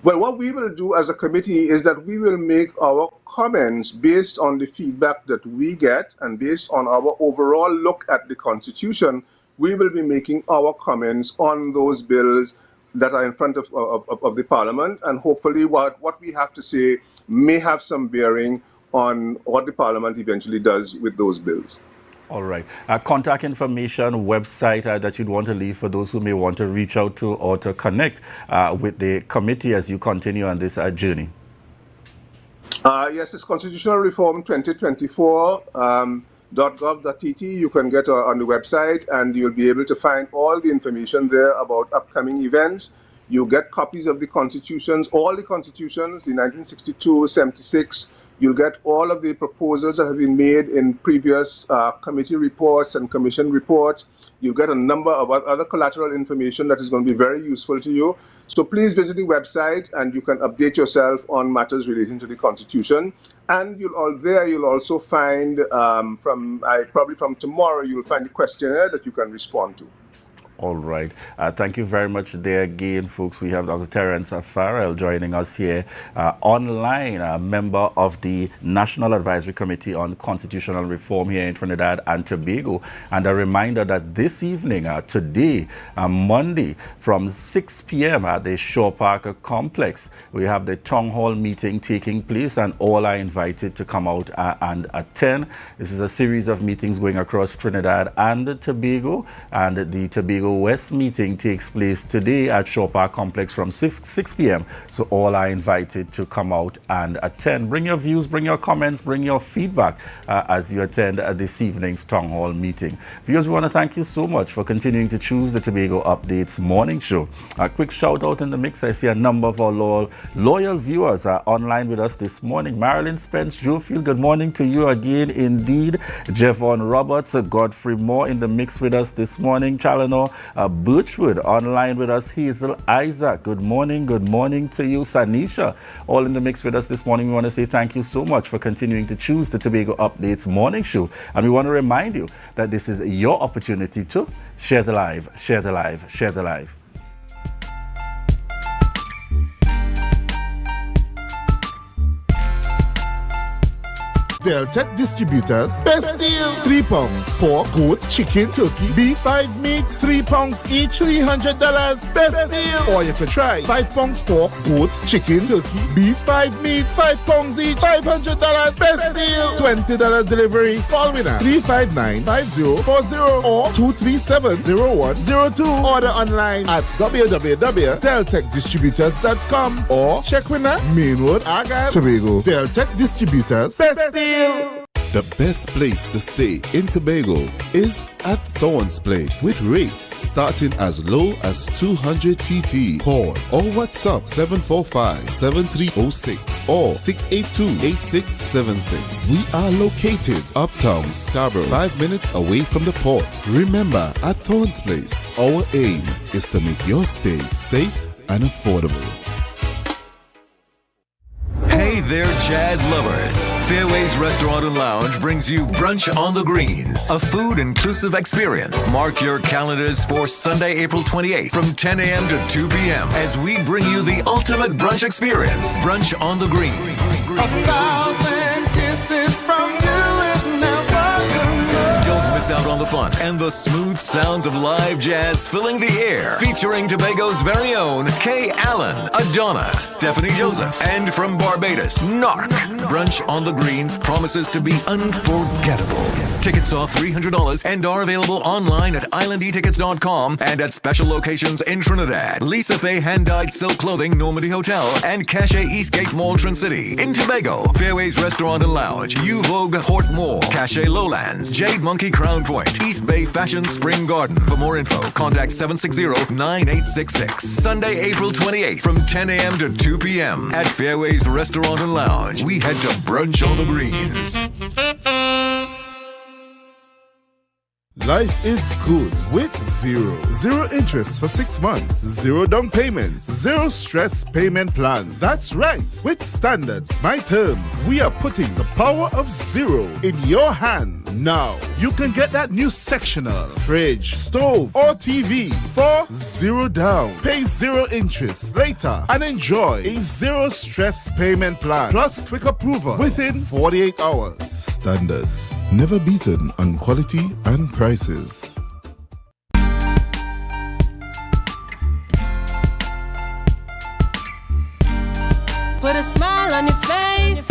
Well, what we will do as a committee is that we will make our comments based on the feedback that we get and based on our overall look at the Constitution. We will be making our comments on those bills that are in front of the Parliament, and hopefully what we have to say may have some bearing on what the Parliament eventually does with those bills. All right. Contact information, website that you'd want to leave for those who may want to reach out to or to connect with the committee as you continue on this journey. Yes, it's Constitutional Reform 2024. .gov.tt. You can get on the website and you'll be able to find all the information there about upcoming events. You get copies of the constitutions, all the constitutions, the 1962, 76. You'll get all of the proposals that have been made in previous committee reports and commission reports. You'll get a number of other collateral information that is going to be very useful to you. So please visit the website and you can update yourself on matters relating to the Constitution. And you'll also find, probably from tomorrow, you'll find the questionnaire that you can respond to. All right. Thank you very much there again, folks. We have Dr. Terence Farrell joining us here online, a member of the National Advisory Committee on Constitutional Reform here in Trinidad and Tobago. And a reminder that this evening, today, Monday, from 6 p.m. at the Shore Park Complex, we have the town hall meeting taking place, and all are invited to come out and attend. This is a series of meetings going across Trinidad and Tobago, and the Tobago West meeting takes place today at Shore Park Complex from 6 p.m. So all are invited to come out and attend. Bring your views, bring your comments, bring your feedback as you attend this evening's town hall meeting. Viewers, we want to thank you so much for continuing to choose the Tobago Updates morning show. A quick shout out in the mix. I see a number of our loyal viewers are online with us this morning. Marilyn Spence, Joe Field, good morning to you again indeed. Jevon Roberts, Godfrey Moore in the mix with us this morning. Challenor Birchwood online with us. Hazel Isaac, good morning to you. Sanisha, all in the mix with us this morning. We want to say thank you so much for continuing to choose the Tobago Updates morning show, and we want to remind you that this is your opportunity to share the live, share the live, share the live. Deltec Distributors, best deal. £3 pork, goat, chicken, turkey, beef, 5 meats, £3 each, $300, best deal. Or you could try £5 pork, goat, chicken, turkey, beef, 5 meats, £5 each, $500, best deal. $20 delivery. Call winner 359-5040 or 237-0102. Order online at www.deltecdistributors.com or check winner Mainwood, Argyle, Tobago. Deltec Distributors, best deal. The best place to stay in Tobago is at Thorns Place with rates starting as low as 200 TT. Call or WhatsApp 745-7306 or 682-8676. We are located uptown Scarborough, 5 minutes away from the port. Remember, at Thorns Place, our aim is to make your stay safe and affordable. Hey there, jazz lovers. Fairways Restaurant and Lounge brings you Brunch on the Greens, a food-inclusive experience. Mark your calendars for Sunday, April 28th from 10 a.m. to 2 p.m. as we bring you the ultimate brunch experience. Brunch on the Greens. 1,000 kisses from you is never enough. Don't miss out on the fun and the smooth sounds of live jazz filling the air. Featuring Tobago's very own Kay Allen, Adonna, Stephanie Joseph, and from Barbados, Narc. Brunch on the Greens promises to be unforgettable. Tickets are $300 and are available online at islandetickets.com and at special locations in Trinidad, Lisa Faye Hand-Dyed Silk Clothing, Normandy Hotel, and Cache Eastgate Mall, Trin City. In Tobago, Fairways Restaurant and Lounge, U Vogue Port Mall, Cache Lowlands, Jade Monkey Crown Point, East Bay Fashion Spring Garden. For more info, contact 760-9866. Sunday, April 28th from 10 a.m. to 2 p.m. at Fairways Restaurant and Lounge. We head to Brunch on the Greens. Life is good with zero. Zero interest for 6 months. Zero down payments. Zero stress payment plan. That's right. With Standards My Terms, we are putting the power of zero in your hands. Now, you can get that new sectional, fridge, stove, or TV for zero down. Pay zero interest later and enjoy a zero stress payment plan plus quick approval within 48 hours. Standards, never beaten on quality and prices. Put a smile on your face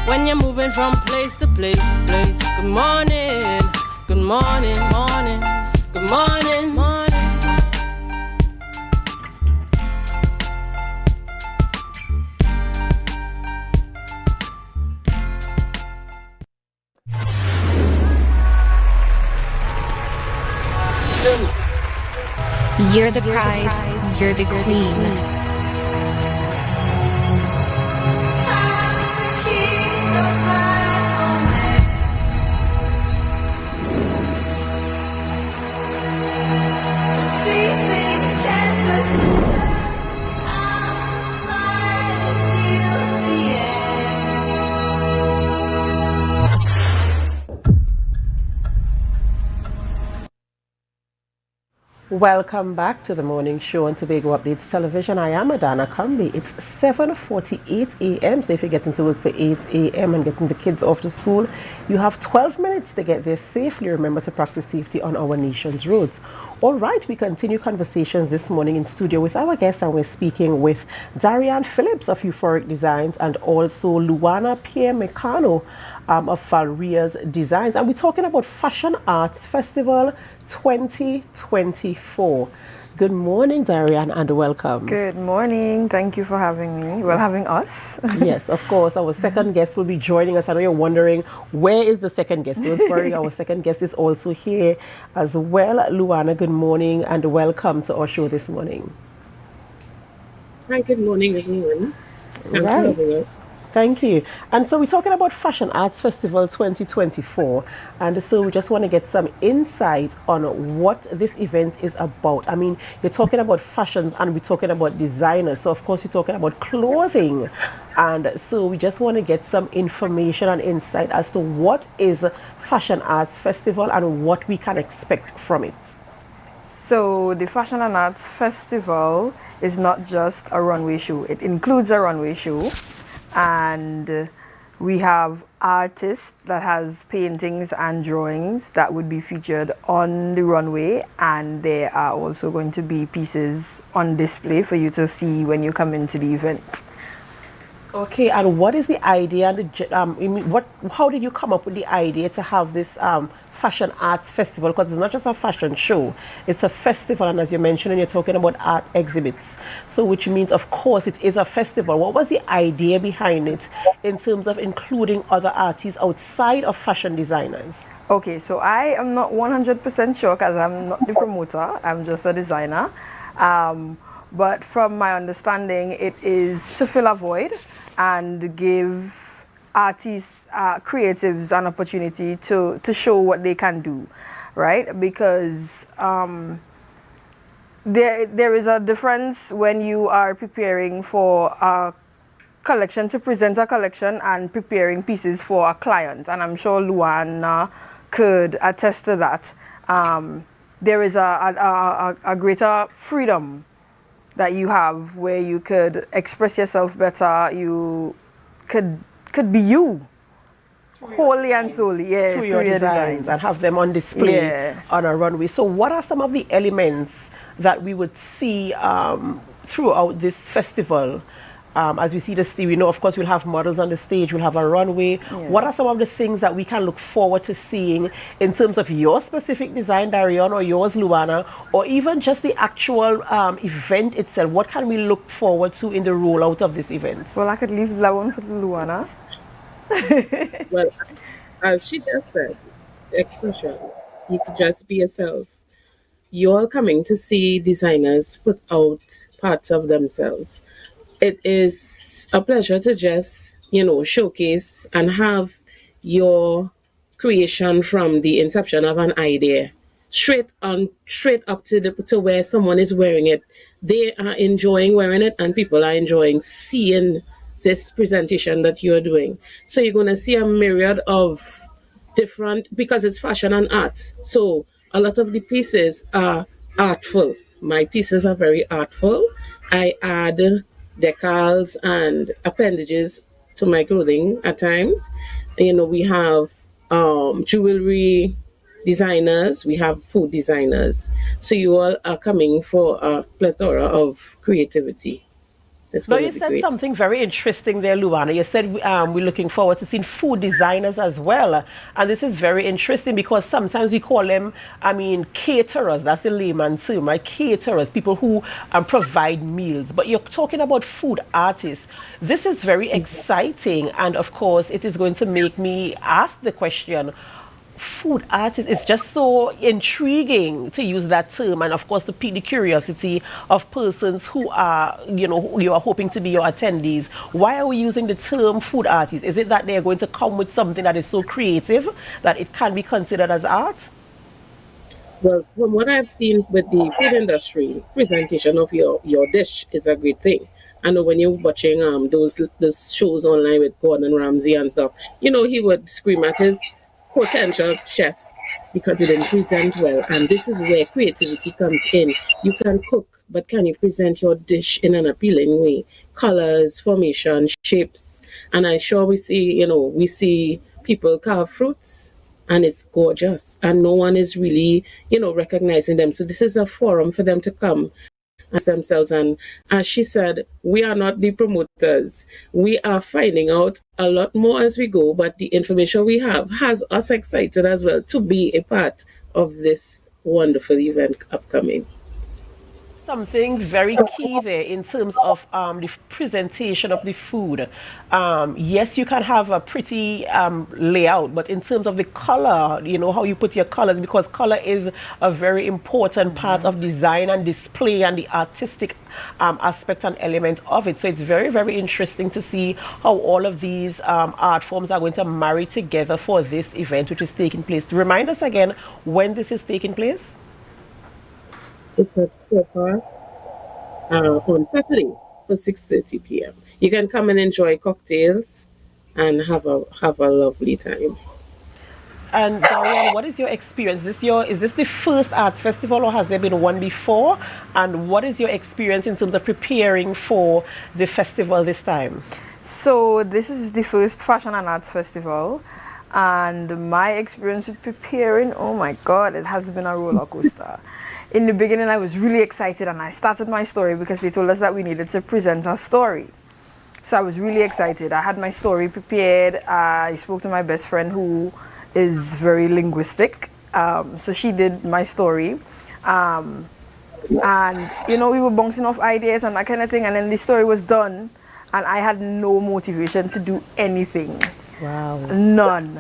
when you're moving from place to place. Good morning, good morning, morning, good morning, morning. You're the prize, you're the queen. Welcome back to the morning show on Tobago Updates Television. I am Adana Kambi. It's 7:48 a.m. So if you're getting to work for 8 a.m. and getting the kids off to school, you have 12 minutes to get there safely. Remember to practice safety on our nation's roads. All right, we continue conversations this morning in studio with our guests, and we're speaking with Darian Phillips of Euphoric Designs and also Luana Pierre Mecano of Valria's Designs. And we're talking about Fashion Arts Festival 2024. Good morning, Darian, and welcome. Good morning. Thank you for having me. Well, having us. Yes, of course. Our second guest will be joining us. I know you're wondering, where is the second guest? Don't worry, our second guest is also here as well. Luana, good morning, and welcome to our show this morning. Hi, good morning, everyone. Right. Thank you. And so we're talking about Fashion Arts Festival 2024. And so we just want to get some insight on what this event is about. I mean, you're talking about fashions and we're talking about designers. So of course, we're talking about clothing. And so we just want to get some information and insight as to what is Fashion Arts Festival and what we can expect from it. So the Fashion and Arts Festival is not just a runway show. It includes a runway show. And we have artists that has paintings and drawings that would be featured on the runway, and there are also going to be pieces on display for you to see when you come into the event. Okay, and what is the idea? How did you come up with the idea to have this fashion arts festival? Because it's not just a fashion show; it's a festival, and as you mentioned, and you're talking about art exhibits. So, which means, of course, it is a festival. What was the idea behind it, in terms of including other artists outside of fashion designers? Okay, so I am not 100% sure because I'm not the promoter. I'm just a designer. But from my understanding, it is to fill a void and give artists, creatives an opportunity to show what they can do, right? Because there is a difference when you are preparing for a collection, to present a collection, and preparing pieces for a client. And I'm sure Luana could attest to that. There is a greater freedom that you have where you could express yourself better. You could be you, wholly and solely, through your designs, and have them on display on a runway. So what are some of the elements that we would see throughout this festival? As we see the stage, we know, of course, we'll have models on the stage, we'll have a runway. What are some of the things that we can look forward to seeing in terms of your specific design, Darion, or yours, Luana, or even just the actual event itself? What can we look forward to in the rollout of this event? Well, I could leave that one for Luana. Well, as she just said, expression. You could just be yourself. You're coming to see designers put out parts of themselves. It is a pleasure to just, showcase and have your creation from the inception of an idea straight up to where someone is wearing it. They are enjoying wearing it, and people are enjoying seeing this presentation that you're doing. So you're going to see a myriad of different, because it's fashion and art. So a lot of the pieces are artful. My pieces are very artful. I add decals and appendages to my clothing at times. We have jewelry designers, we have food designers. So you all are coming for a plethora of creativity. Now, you said something very interesting there, Luana. You said we're looking forward to seeing food designers as well. And this is very interesting because sometimes we call them, caterers. That's the layman's term, right? Caterers, people who provide meals. But you're talking about food artists. This is very exciting. And of course, it is going to make me ask the question, food artist is just so intriguing, to use that term, and of course to pique the curiosity of persons who are, who you are hoping to be your attendees. Why are we using the term food artist? Is it that they are going to come with something that is so creative that it can be considered as art? Well, from what I've seen with the food industry, presentation of your dish is a great thing. I know when you're watching those shows online with Gordon Ramsay and stuff, he would scream at his potential chefs because they didn't present well, and this is where creativity comes in. You can cook, but can you present your dish in an appealing way? Colors, formation, shapes, and I'm sure we see people carve fruits, and it's gorgeous, and no one is really recognizing them. So this is a forum for them to come themselves. And as she said, we are not the promoters. We are finding out a lot more as we go, but the information we have has us excited as well to be a part of this wonderful event upcoming. Something very key there in terms of the presentation of the food. Yes, you can have a pretty layout, but in terms of the color, how you put your colors, because color is a very important part of design and display and the artistic aspect and element of it. So it's very, very interesting to see how all of these art forms are going to marry together for this event, which is taking place. Remind us again when this is taking place. It's at Park on Saturday for 6:30 p.m. You can come and enjoy cocktails and have a lovely time. And Darian, what is your experience? Is this the first arts festival, or has there been one before? And what is your experience in terms of preparing for the festival this time? So this is the first Fashion and Arts Festival. And my experience with preparing, oh my God, it has been a roller coaster. In the beginning, I was really excited and I started my story because they told us that we needed to present a story. So I was really excited. I had my story prepared. I spoke to my best friend who is very linguistic. So she did my story. And, you know, we were bouncing off ideas and that kind of thing. And then the story was done. And I had no motivation to do anything. Wow. None.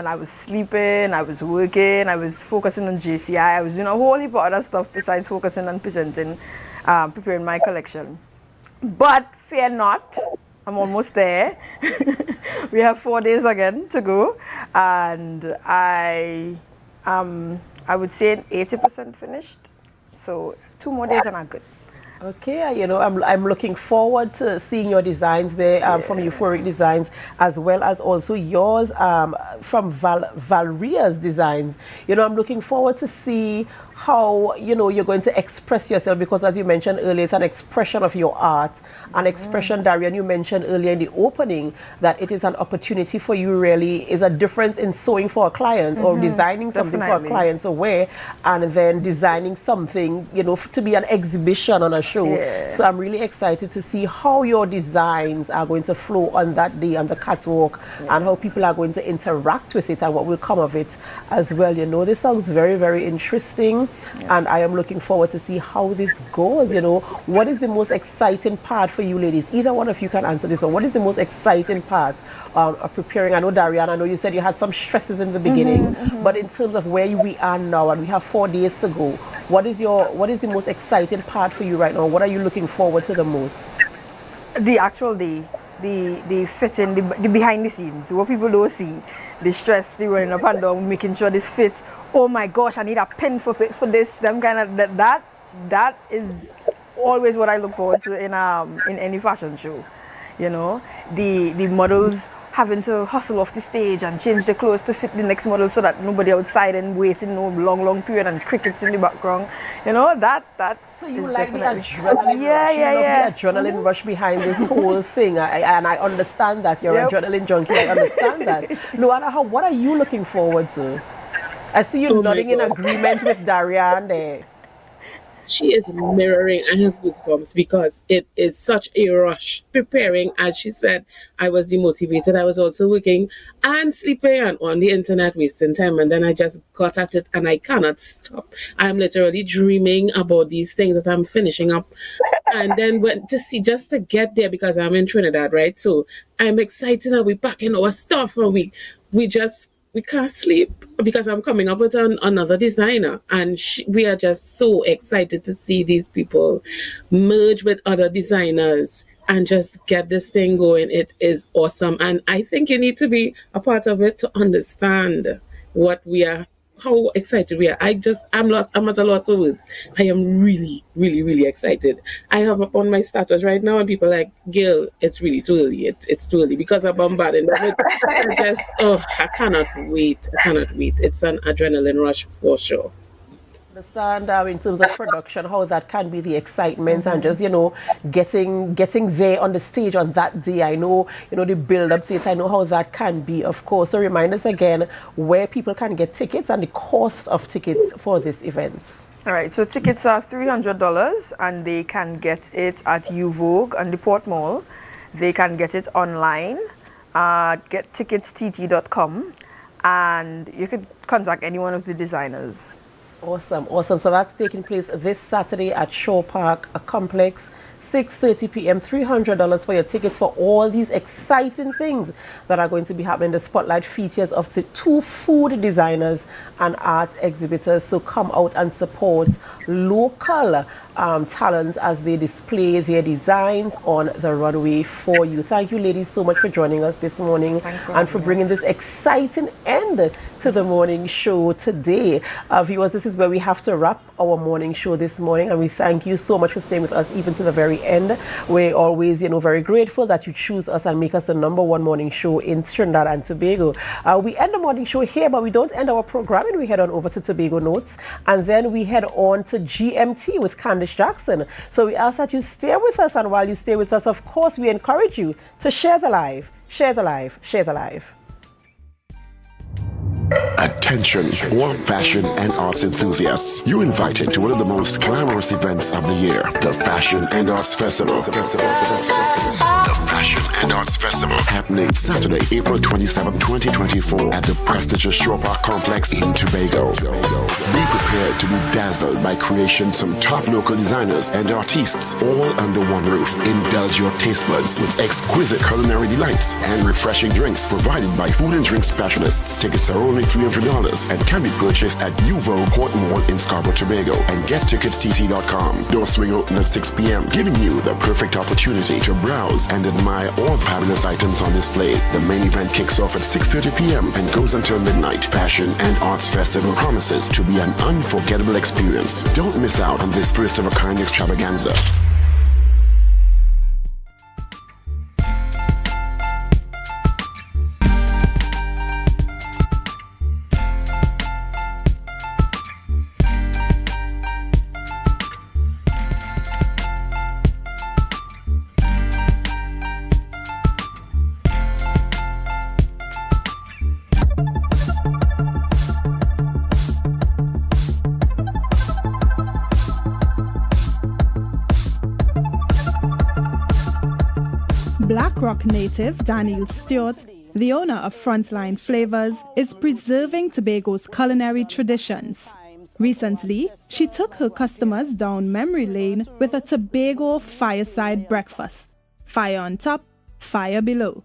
I was sleeping, I was working, I was focusing on JCI. I was doing a whole heap of other stuff besides focusing on presenting, preparing my collection. But fear not, I'm almost there. We have 4 days again to go. And I would say 80% finished. So 2 more days and I'm good. Okay, you know, I'm looking forward to seeing your designs there from Euphoric Designs, as well as also yours from Valria's Designs. You know, I'm looking forward to see how, you know, you're going to express yourself, because as you mentioned earlier, it's an expression of your art, an expression, Darian, you mentioned earlier in the opening that it is an opportunity for you, really is a difference in sewing for a client or designing something for a client to wear, and then designing something, you know, to be an exhibition on a show. So I'm really excited to see how your designs are going to flow on that day on the catwalk, and how people are going to interact with it and what will come of it as well. You know, this sounds very, very interesting. And I am looking forward to see how this goes. You know, what is the most exciting part for you ladies? Either one of you can answer this one. What is the most exciting part of preparing? I know, Darian, I know you said you had some stresses in the beginning, but in terms of where we are now, and we have 4 days to go, what is the most exciting part for you right now? What are you looking forward to the most? The actual day, the fitting, the behind the scenes, what people don't see, the stress, the running up and down, making sure this fits. Oh my gosh, I need a pin for this. Them kind of that is always what I look forward to in any fashion show. You know, the models having to hustle off the stage and change their clothes to fit the next model, so that nobody outside and waiting no long period and crickets in the background. You know, that so you like the adrenaline rush. You love the adrenaline rush behind this whole thing. And I understand that you're an adrenaline junkie. I understand that. Luana, what are you looking forward to? I see you nodding in agreement with Darian there. She is mirroring. I have goosebumps because it is such a rush preparing. As she said, I was demotivated. I was also working and sleeping and on the internet, wasting time. And then I just got at it and I cannot stop. I'm literally dreaming about these things that I'm finishing up. And then just to get there, because I'm in Trinidad, right? So I'm excited and we're packing our stuff and we can't sleep because I'm coming up with another designer, and we are just so excited to see these people merge with other designers and just get this thing going. It is awesome, and I think you need to be a part of it to understand how excited we are. I'm at a loss for words. I am really, really, really excited. I have up on my status right now, and people are like, Gil, it's really too early. It's too early because I'm bombarding. I cannot wait. It's an adrenaline rush for sure. Understand in terms of production how that can be the excitement and just, you know, getting there on the stage on that day. I know, you know, the build up to it. I know how that can be, of course. So remind us again where people can get tickets and the cost of tickets for this event. All right, so tickets are $300 and they can get it at UVogue and the Port Mall. They can get it online at getticketstt.com, and you could contact any one of the designers. Awesome. So that's taking place this Saturday at Shore Park Complex, 6:30 p.m. $300 for your tickets for all these exciting things that are going to be happening. The spotlight features of the 2 food designers and art exhibitors. So come out and support local talents as they display their designs on the runway for you. Thank you, ladies, so much for joining us this morning and for bringing this exciting end to the morning show today. Viewers, this is where we have to wrap our morning show this morning, and we thank you so much for staying with us even to the very end. We're always, you know, very grateful that you choose us and make us the #1 morning show in Trinidad and Tobago. We end the morning show here, but we don't end our programming. We head on over to Tobago Notes, and then we head on to GMT with Candice Jackson. So we ask that you stay with us, and while you stay with us, of course, we encourage you to share the live. Attention, all fashion and arts enthusiasts. You're invited to one of the most glamorous events of the year, the Fashion and Arts Festival. The Passion and Arts Festival happening Saturday, April 27, 2024 at the prestigious Shore Park Complex in Tobago. Be prepared to be dazzled by creations from top local designers and artists all under one roof. Indulge your taste buds with exquisite culinary delights and refreshing drinks provided by food and drink specialists. Tickets are only $300 and can be purchased at UVO Port Mall in Scarborough, Tobago and getticketstt.com. Doors swing open at 6 p.m., giving you the perfect opportunity to browse and admire all the fabulous items on display. The main event kicks off at 6:30 p.m. and goes until midnight. Passion and Arts Festival promises to be an unforgettable experience. Don't miss out on this first-of-a-kind extravaganza. Black Rock native Daniel Stewart, the owner of Frontline Flavors, is preserving Tobago's culinary traditions. Recently, she took her customers down memory lane with a Tobago fireside breakfast. Fire on top, fire below.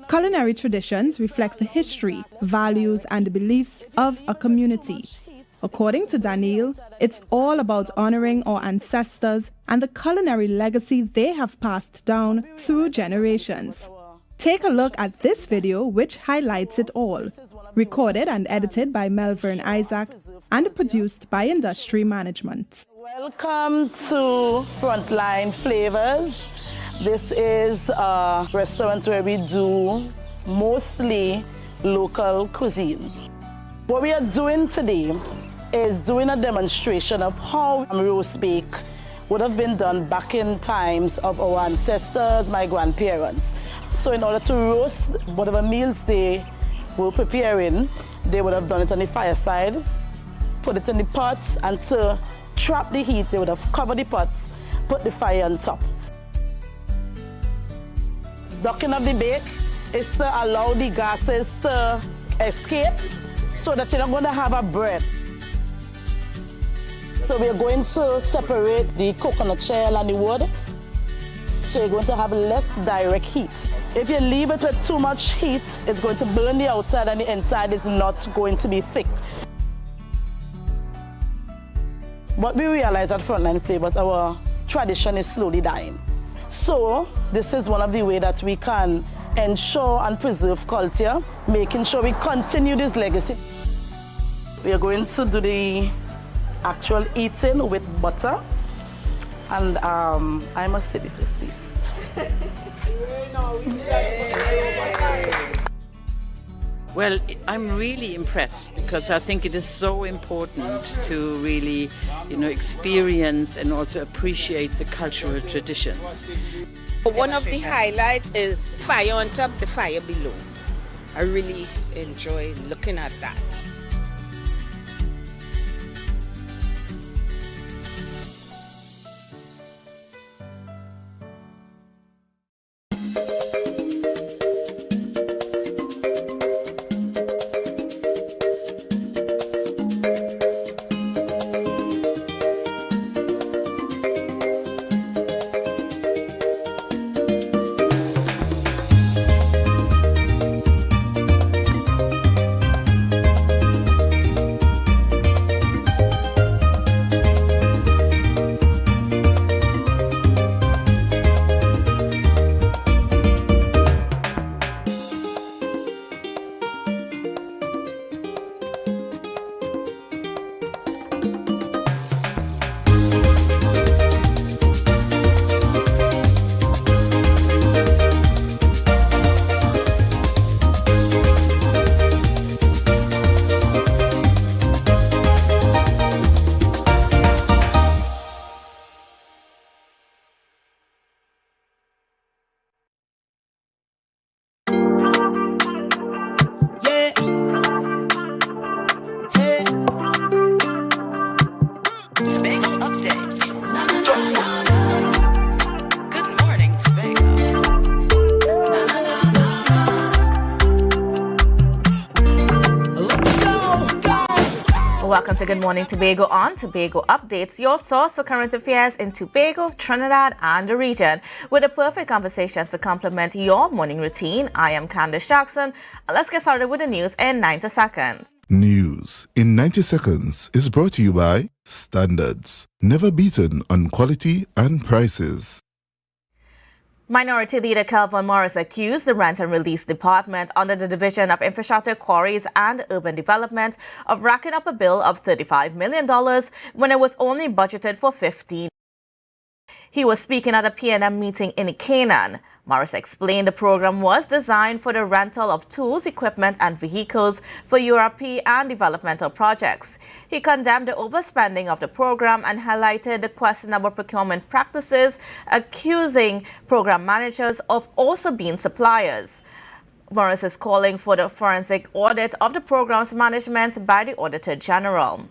Culinary traditions reflect the history, values, and beliefs of a community. According to Daniel, it's all about honoring our ancestors and the culinary legacy they have passed down through generations. Take a look at this video, which highlights it all. Recorded and edited by Melvern Isaac and produced by Industry Management. Welcome to Frontline Flavors. This is a restaurant where we do mostly local cuisine. What we are doing today is doing a demonstration of how roast bake would have been done back in times of our ancestors, my grandparents. So in order to roast whatever meals they were preparing, they would have done it on the fireside, put it in the pot, and to trap the heat, they would have covered the pot, put the fire on top. Ducking of the bake is to allow the gases to escape so that you're not going to have a bread. So we're going to separate the coconut shell and the wood, so you're going to have less direct heat. If you leave it with too much heat, it's going to burn the outside and the inside is not going to be thick. What we realize at Frontline Flavors, our tradition is slowly dying. So this is one of the ways that we can ensure and preserve culture, making sure we continue this legacy. We are going to do the actual eating with butter, and I must say the first piece. Well, I'm really impressed because I think it is so important to really, experience and also appreciate the cultural traditions. One of the highlights is fire on top, the fire below. I really enjoy looking at that. Welcome to Good Morning Tobago on Tobago Updates, your source for current affairs in Tobago, Trinidad, and the region, with the perfect conversations to complement your morning routine. I am Candice Jackson. Let's get started with the news in 90 seconds. News in 90 seconds is brought to you by Standards, never beaten on quality and prices. Minority Leader Kelvin Morris accused the Rent and Release Department under the Division of Infrastructure, Quarries and Urban Development of racking up a bill of $35 million when it was only budgeted for $15 million. He was speaking at a PNM meeting in Canaan. Morris explained the program was designed for the rental of tools, equipment and vehicles for URP and developmental projects. He condemned the overspending of the program and highlighted the questionable procurement practices, accusing program managers of also being suppliers. Morris is calling for the forensic audit of the program's management by the Auditor General.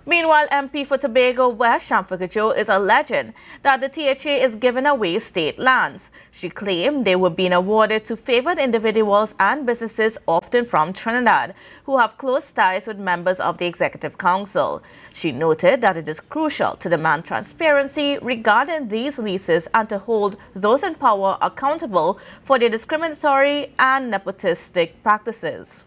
Meanwhile, MP for Tobago West Shamfagajo is alleging that the THA is giving away state lands. She claimed they were being awarded to favored individuals and businesses, often from Trinidad, who have close ties with members of the Executive Council. She noted that it is crucial to demand transparency regarding these leases and to hold those in power accountable for their discriminatory and nepotistic practices.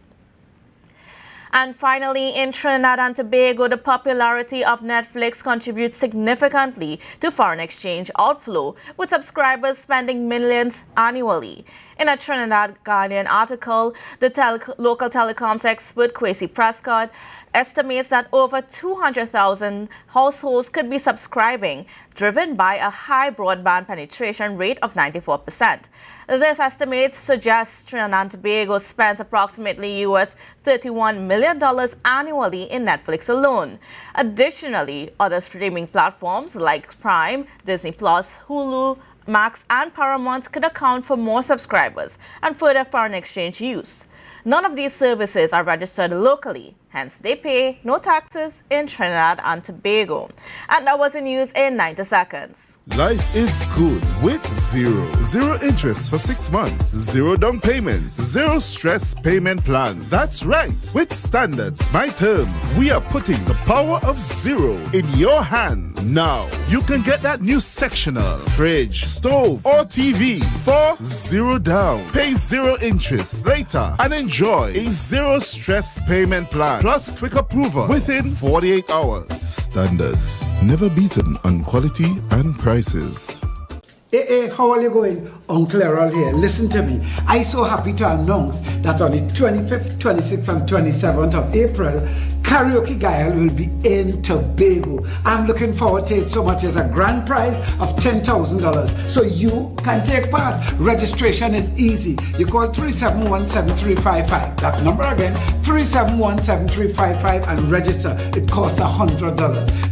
And finally, in Trinidad and Tobago, the popularity of Netflix contributes significantly to foreign exchange outflow, with subscribers spending millions annually. In a Trinidad Guardian article, the local telecoms expert Kwesi Prescott estimates that over 200,000 households could be subscribing, driven by a high broadband penetration rate of 94%. This estimate suggests Trinidad and Tobago spends approximately US $31 million annually in Netflix alone. Additionally, other streaming platforms like Prime, Disney+, Hulu, Max and Paramount could account for more subscribers and further foreign exchange use. None of these services are registered locally, hence they pay no taxes in Trinidad and Tobago. And that was the news in 90 seconds. Life is good with Zero. Zero interest for 6 months. Zero down payments. Zero stress payment plan. That's right. With Standards, my terms, we are putting the power of zero in your hands. Now, you can get that new sectional, fridge, stove, or TV for zero down. Pay zero interest later and enjoy a zero stress payment plan plus quick approval within 48 hours. Standards, never beaten on quality and prices. Hey, how are you going? Uncle Errol here. Listen to me. I'm so happy to announce that on the 25th, 26th and 27th of April, Karaoke Gael will be in Tobago. I'm looking forward to it so much. There's a grand prize of $10,000. So you can take part. Registration is easy. You call 371-7355. That number again, 371-7355 and register. It costs $100.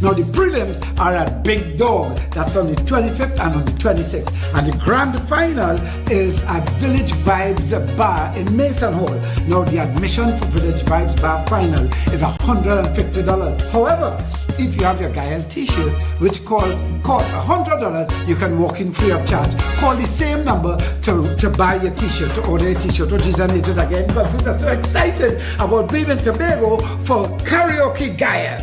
Now the prelims are at Big Dog. That's on the 25th and on the 26th. And the grand final is at Village Vibes Bar in Mason Hall. Now the admission for Village Vibes Bar final is $150. However, if you have your Gael t-shirt, which costs $100, you can walk in free of charge. Call the same number to buy your t-shirt, to order a t-shirt. Oh, geez, and it is again, but we're so excited about being in Tobago for Karaoke Gael.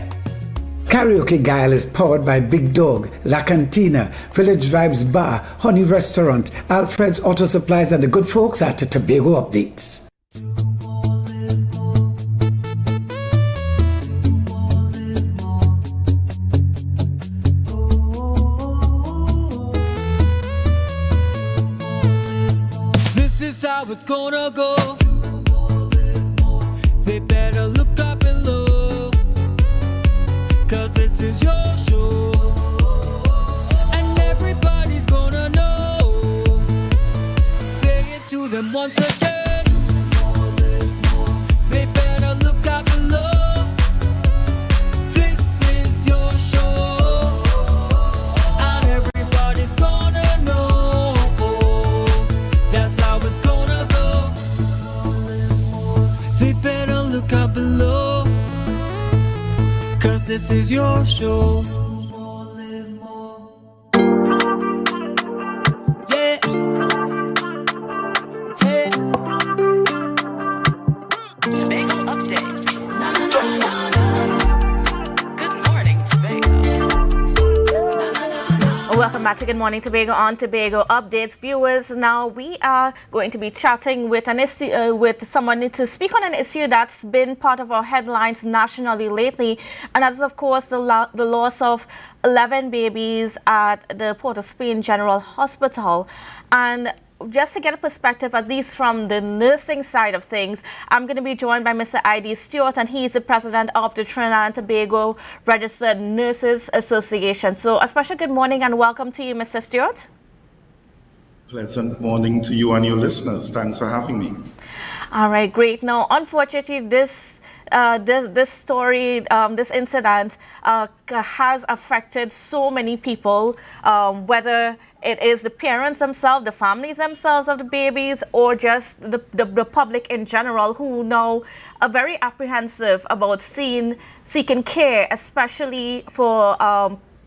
Karaoke Gael is powered by Big Dog, La Cantina, Village Vibes Bar, Honey Restaurant, Alfred's Auto Supplies and the good folks at the Tobago Updates. This is how it's gonna go. They better look up and look, 'cause this is your show, and everybody's gonna know. Say it to them once again. They better look up and look. This is your show, and everybody's gonna know. That's how it's gonna go. They better look up below, 'cause this is your show. Yeah. Hey. Tobago Updates. Welcome back to Good Morning Tobago on Tobago Updates. Viewers, now we are going to be chatting with with someone to speak on an issue that's been part of our headlines nationally lately, and that's of course the loss of 11 babies at the Port of Spain General Hospital. And just to get a perspective, at least from the nursing side of things, I'm going to be joined by Mr. I.D. Stewart, and he's the president of the Trinidad and Tobago Registered Nurses Association. So a special good morning and welcome to you, Mr. Stewart. Pleasant morning to you and your listeners. Thanks for having me. All right, great. Now, unfortunately, this story, this incident has affected so many people, whether it is the parents themselves, the families themselves of the babies, or just the public in general, who now are very apprehensive about seeking care, especially for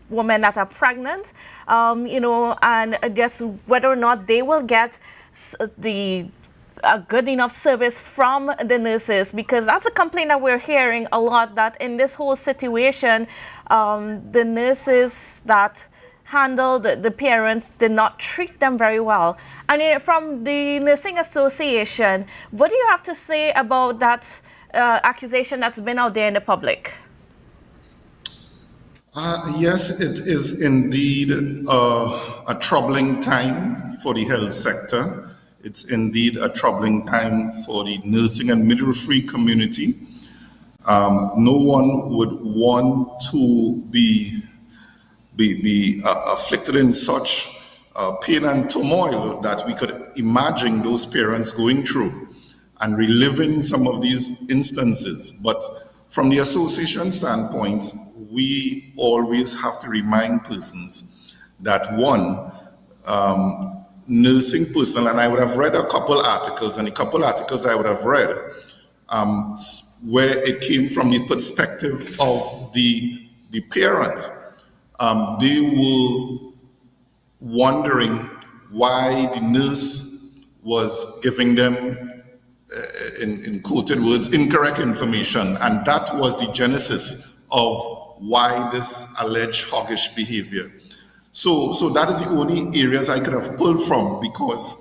women that are pregnant, and just whether or not they will get a good enough service from the nurses, because that's a complaint that we're hearing a lot, that in this whole situation, the nurses that handle the parents did not treat them very well. And from the Nursing Association, what do you have to say about that accusation that's been out there in the public? Yes, it is indeed a troubling time for the health sector. It's indeed a troubling time for the nursing and midwifery community. No one would want to be afflicted in such pain and turmoil that we could imagine those parents going through and reliving some of these instances. But from the association standpoint, we always have to remind persons that one, nursing personnel, and I would have read a couple articles, and a couple articles I would have read where it came from the perspective of the parent. They were wondering why the nurse was giving them, in quoted words, incorrect information. And that was the genesis of why this alleged hoggish behavior. So that is the only areas I could have pulled from, because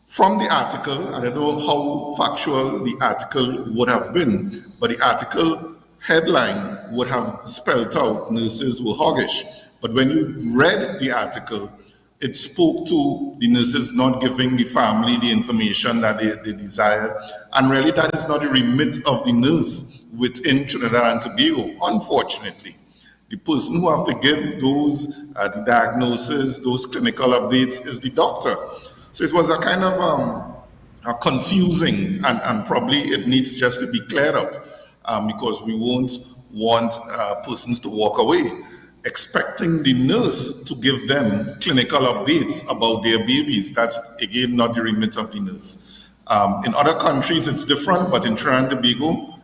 from the article, I don't know how factual the article would have been, but the article headline would have spelled out nurses were hoggish. But when you read the article, it spoke to the nurses not giving the family the information that they desired. And really, that is not the remit of the nurse within Trinidad and Tobago, unfortunately. The person who have to give those the diagnosis, those clinical updates, is the doctor. So it was a kind of confusing, and probably it needs just to be cleared up, because we won't want persons to walk away expecting the nurse to give them clinical updates about their babies. That's, again, not the remit of the nurse. In other countries, it's different, but in Trinidad and Tobago,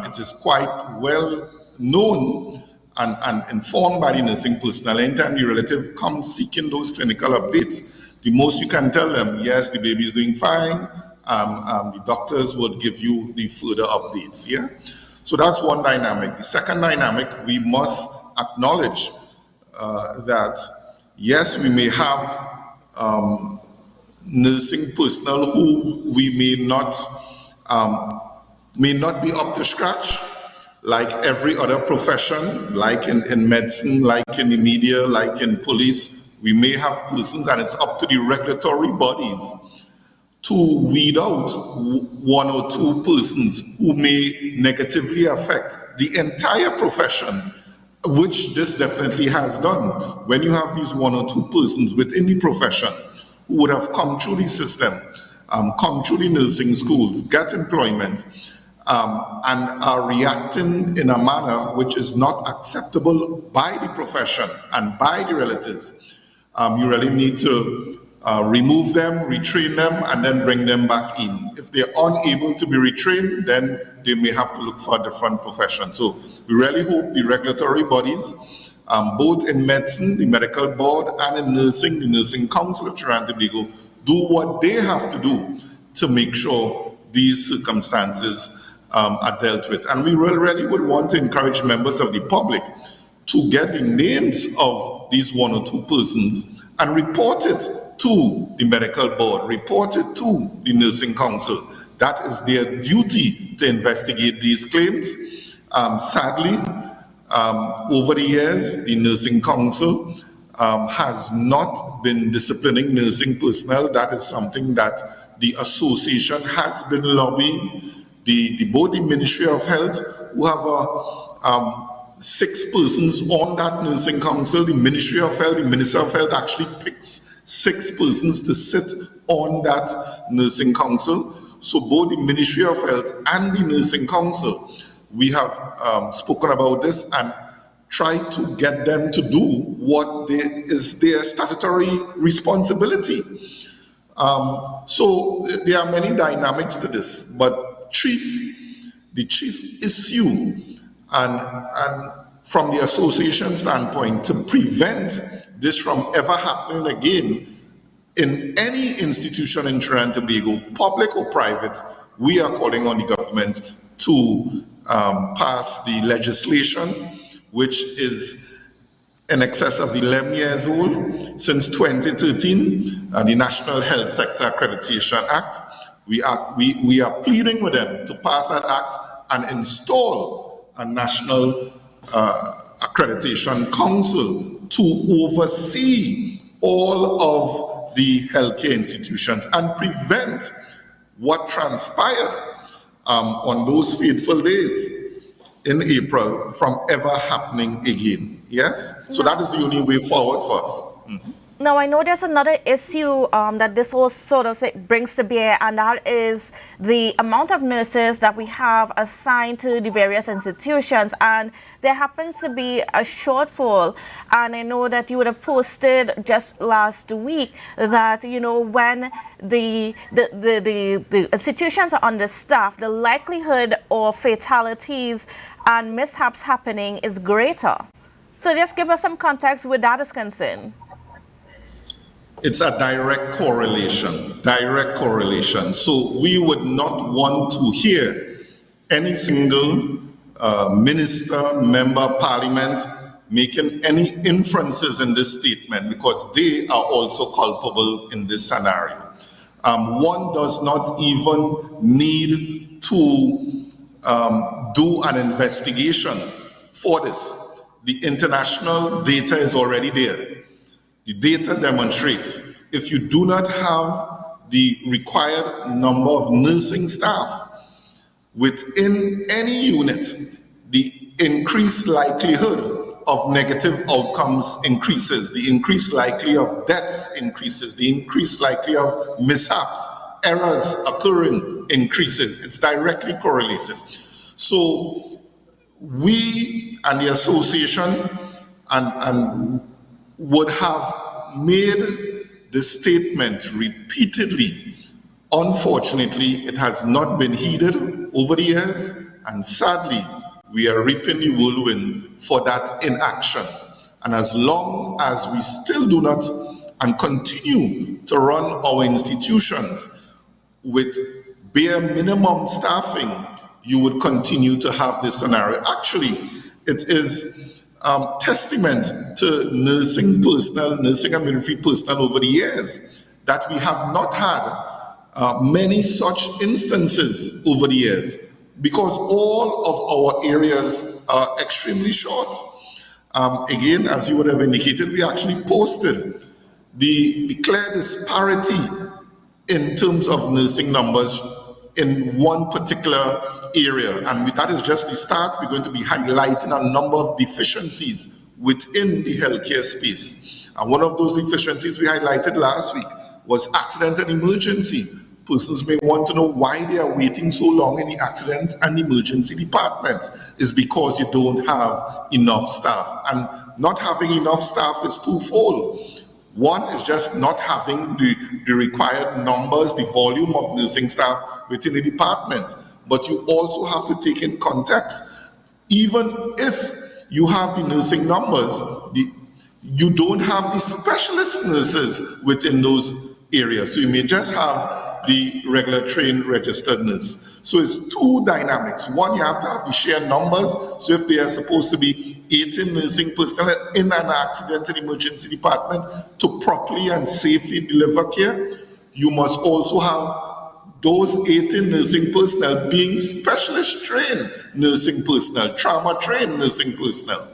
it is quite well known and informed by the nursing personnel. Anytime the relative comes seeking those clinical updates, the most you can tell them, yes, the baby is doing fine, the doctors would give you the further updates, yeah? So that's one dynamic. The second dynamic, we must acknowledge that yes, we may have nursing personnel who we may not be up to scratch, like every other profession, like in medicine, like in the media, like in police. We may have persons, and it's up to the regulatory bodies to weed out one or two persons who may negatively affect the entire profession, which this definitely has done. When you have these one or two persons within the profession who would have come through the system, come through the nursing schools, get employment, and are reacting in a manner which is not acceptable by the profession and by the relatives, you really need to remove them, retrain them, and then bring them back in. If they're unable to be retrained, then they may have to look for a different profession. So we really hope the regulatory bodies, both in medicine, the medical board, and in nursing, the Nursing Council of Trinidad and Tobago, do what they have to do to make sure these circumstances are dealt with. And we really would want to encourage members of the public to get the names of these 1 or 2 persons and report it to the medical board, report it to the nursing council. That is their duty to investigate these claims. Sadly, over the years, the nursing council has not been disciplining nursing personnel. That is something that the association has been lobbying. Both the Ministry of Health, who have 6 persons on that nursing council, the Ministry of Health, the Minister of Health actually picks 6 persons to sit on that nursing council. So both the Ministry of Health and the nursing council, we have spoken about this and tried to get them to do what is their statutory responsibility. So there are many dynamics to this, but the chief issue and from the association standpoint, to prevent this from ever happening again in any institution in Trinidad and Tobago, public or private, we are calling on the government to pass the legislation, which is in excess of 11 years old. Since 2013, the National Health Sector Accreditation Act, we are pleading with them to pass that act and install a national accreditation council to oversee all of the healthcare institutions and prevent what transpired on those fateful days in April from ever happening again. Yes? So that is the only way forward for us. Mm-hmm. Now, I know there's another issue that this all sort of brings to bear, and that is the amount of nurses that we have assigned to the various institutions, and there happens to be a shortfall. And I know that you would have posted just last week that, you know, when the institutions are understaffed, the likelihood of fatalities and mishaps happening is greater. So just give us some context where that is concerned. It's a direct correlation. So we would not want to hear any single minister, member, parliament making any inferences in this statement, because they are also culpable in this scenario. One does not even need to do an investigation for this. The international data is already there. The data demonstrates if you do not have the required number of nursing staff within any unit, the increased likelihood of negative outcomes increases, the increased likelihood of deaths increases, the increased likelihood of mishaps, errors occurring increases. It's directly correlated. So we and the association and would have made the statement repeatedly. Unfortunately, it has not been heeded over the years, and sadly, we are reaping the whirlwind for that inaction. And as long as we still do not and continue to run our institutions with bare minimum staffing, you would continue to have this scenario. Actually, it is testament to nursing personnel, nursing and midwifery personnel over the years that we have not had many such instances over the years, because all of our areas are extremely short. Again, as you would have indicated, we actually posted the clear disparity in terms of nursing numbers in one particular area, and that is just the start. We're going to be highlighting a number of deficiencies within the healthcare space. And one of those deficiencies we highlighted last week was accident and emergency. Persons may want to know why they are waiting so long in the accident and emergency department. Is because you don't have enough staff. And not having enough staff is twofold. One is just not having the required numbers, the volume of nursing staff within the department. But you also have to take in context, even if you have the nursing numbers, you don't have the specialist nurses within those areas. So you may just have the regular trained registered nurse. So it's two dynamics. One, you have to have the sheer numbers. So if there are supposed to be 18 nursing personnel in an accident in the emergency department to properly and safely deliver care, you must also have those 18 nursing personnel being specialist trained nursing personnel, trauma trained nursing personnel.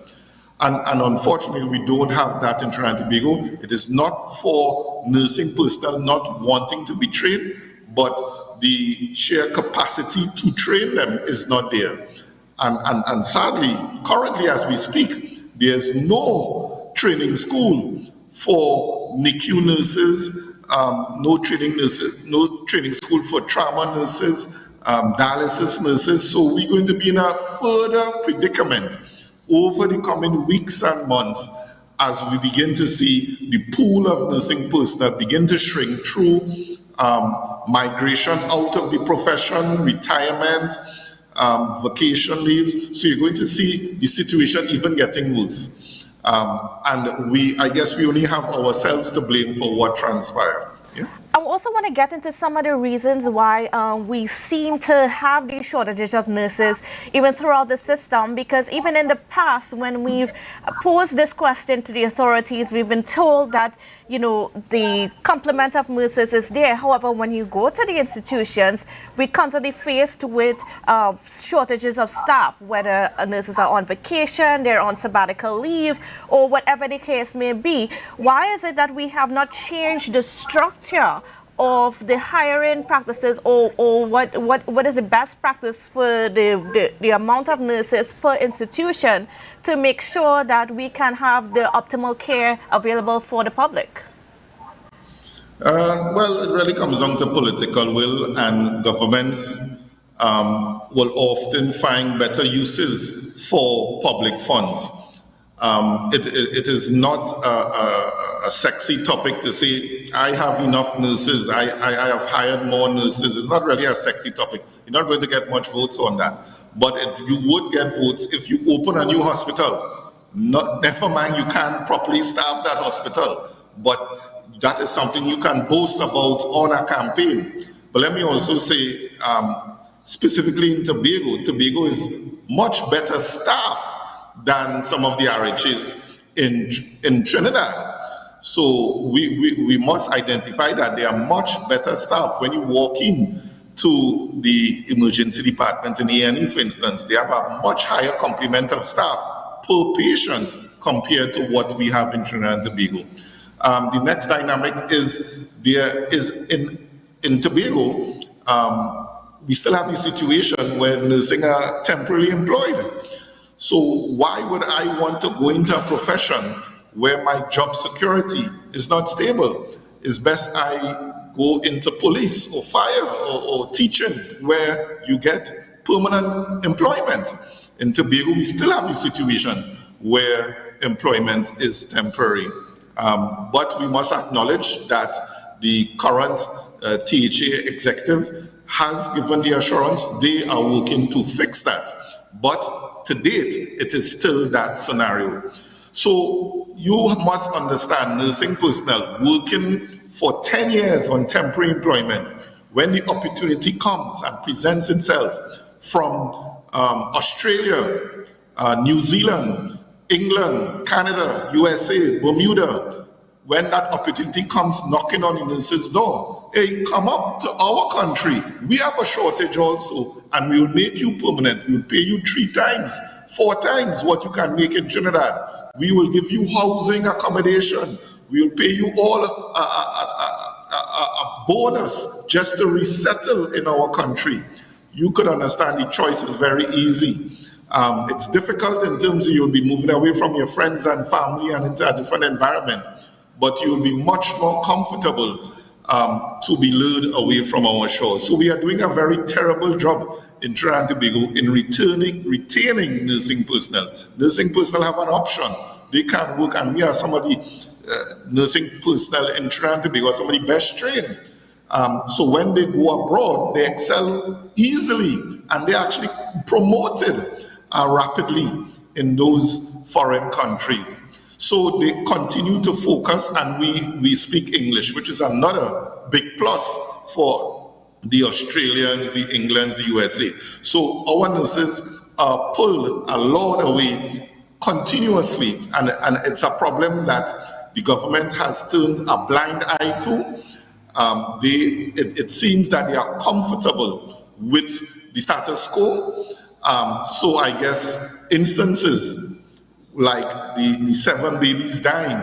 And unfortunately, we don't have that in Trinidad and Tobago. It is not for nursing personnel not wanting to be trained, but the sheer capacity to train them is not there. And sadly, currently as we speak, there's no training school for NICU nurses, no training school for trauma nurses, dialysis nurses. So we're going to be in a further predicament over the coming weeks and months as we begin to see the pool of nursing personnel begin to shrink through migration out of the profession, retirement, vacation leaves. So you're going to see the situation even getting worse. And I guess we only have ourselves to blame for what transpired. Yeah? I also want to get into some of the reasons why we seem to have these shortages of nurses even throughout the system, because even in the past when we've posed this question to the authorities, we've been told that, you know, the complement of nurses is there. However, when you go to the institutions, we're constantly faced with shortages of staff, whether nurses are on vacation, they're on sabbatical leave, or whatever the case may be. Why is it that we have not changed the structure of the hiring practices, or what is the best practice for the amount of nurses per institution to make sure that we can have the optimal care available for the public? Well, it really comes down to political will, and governments will often find better uses for public funds. It is not a sexy topic to say, I have enough nurses, I have hired more nurses. It's not really a sexy topic. You're not going to get much votes on that. But you would get votes if you open a new hospital. Never mind, you can't properly staff that hospital. But that is something you can boast about on a campaign. But let me also say, specifically in Tobago is much better staffed than some of the RHs in Trinidad. So we must identify that they are much better staff. When you walk in to the emergency department in A&E, for instance, they have a much higher complement of staff per patient compared to what we have in Trinidad and Tobago. The next dynamic is in Tobago, we still have the situation where nursing are temporarily employed. So why would I want to go into a profession where my job security is not stable? It's best I go into police or fire or teaching, where you get permanent employment. In Tobago, we still have the situation where employment is temporary. But we must acknowledge that the current THA executive has given the assurance they are working to fix that. But to date, it is still that scenario. So you must understand, nursing personnel working for 10 years on temporary employment, when the opportunity comes and presents itself from Australia, New Zealand, England, Canada, USA, Bermuda, when that opportunity comes knocking on the nurse's door, hey, come up to our country. We have a shortage also, and we'll make you permanent. We'll pay you 3 times, 4 times what you can make in Trinidad. We will give you housing accommodation. We'll pay you all a bonus just to resettle in our country. You could understand the choice is very easy. It's difficult in terms of you'll be moving away from your friends and family and into a different environment, but you'll be much more comfortable to be lured away from our shores. So we are doing a very terrible job in Trinidad and Tobago in retaining nursing personnel. Nursing personnel have an option. They can work, and we are some of the nursing personnel in Trinidad and Tobago are some of the best trained. So when they go abroad, they excel easily, and they're actually promoted rapidly in those foreign countries. So they continue to focus, and we speak English, which is another big plus for the Australians, the Englands, the USA. So our nurses are pulled, are lured away continuously, and it's a problem that the government has turned a blind eye to. It seems that they are comfortable with the status quo. So I guess instances like the 7 babies dying,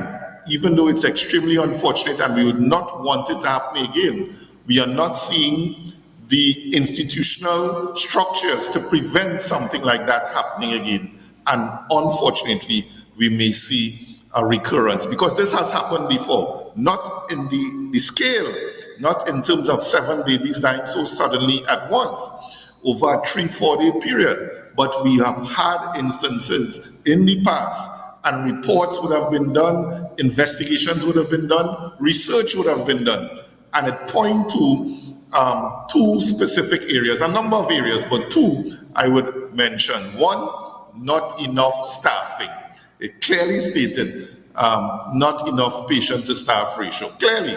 even though it's extremely unfortunate and we would not want it to happen again, we are not seeing the institutional structures to prevent something like that happening again. And unfortunately, we may see a recurrence, because this has happened before, not in the scale, not in terms of 7 babies dying so suddenly at once over a 3-4 day period, but we have had instances in the past, and reports would have been done, investigations would have been done, research would have been done, and it points to 2 specific areas, a number of areas, but 2 I would mention. One, not enough staffing. It clearly stated not enough patient to staff ratio. Clearly,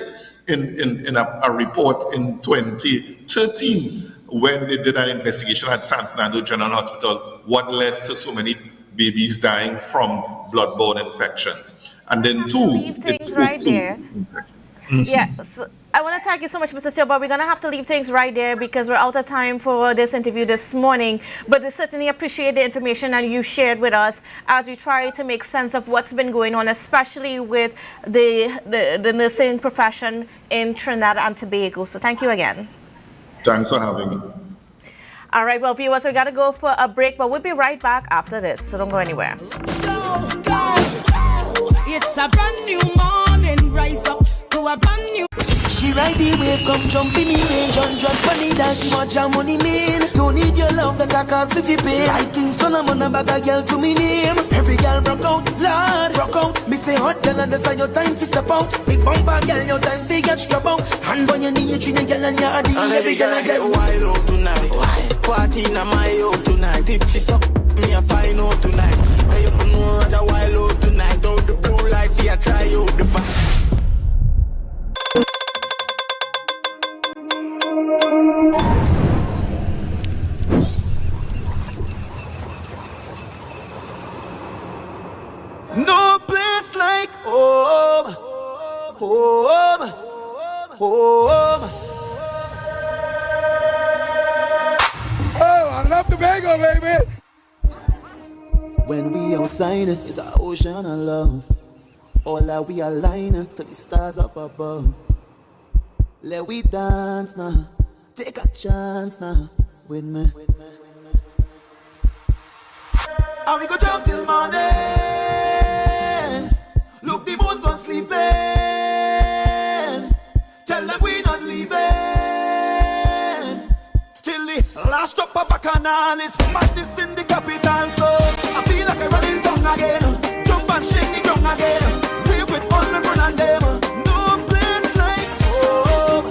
in a report in 2013, when they did an investigation at San Fernando General Hospital, what led to so many babies dying from bloodborne infections. And then 2, things right there. Yes. I want to thank you so much, Mr. Stewart, but we're going to have to leave things right there because we're out of time for this interview this morning. But I certainly appreciate the information that you shared with us as we try to make sense of what's been going on, especially with the nursing profession in Trinidad and Tobago. So thank you again. Thanks for having me. All right, well, viewers, we got to go for a break, but we'll be right back after this, so don't go anywhere. It's a brand new morning, rise up to a brand new. She ride the wave, come jump in the range, and drop money that she much her money mean. Don't need your love, that I cost me fi pay. Like King Solomon, a bag a girl to me name. Every girl broke out, Lord, broke out. Me say hot girl, and decide your time fi step out. Big bumper girl, your time fi get strap out. Hand on your knee, you treat a girl and yardy. And every girl I get wild out tonight. Why? Party in my out tonight. If she suck, me a fine out tonight. And you don't know what a wild out tonight. Out the blue light, fi a try out the vibe. No place like home, home, home. Oh, I love Tobago, baby. When we outside, it's an ocean of love. All that we align to the stars up above. Let we dance now, take a chance now with me. And we go jump till morning. Look, the moon gone sleeping. Tell them we not leaving. Till the last drop of a canal is madness in the capital. So I feel like I'm running tongue again. Jump and shake the ground again. Wave with all my friends and them. No place like home.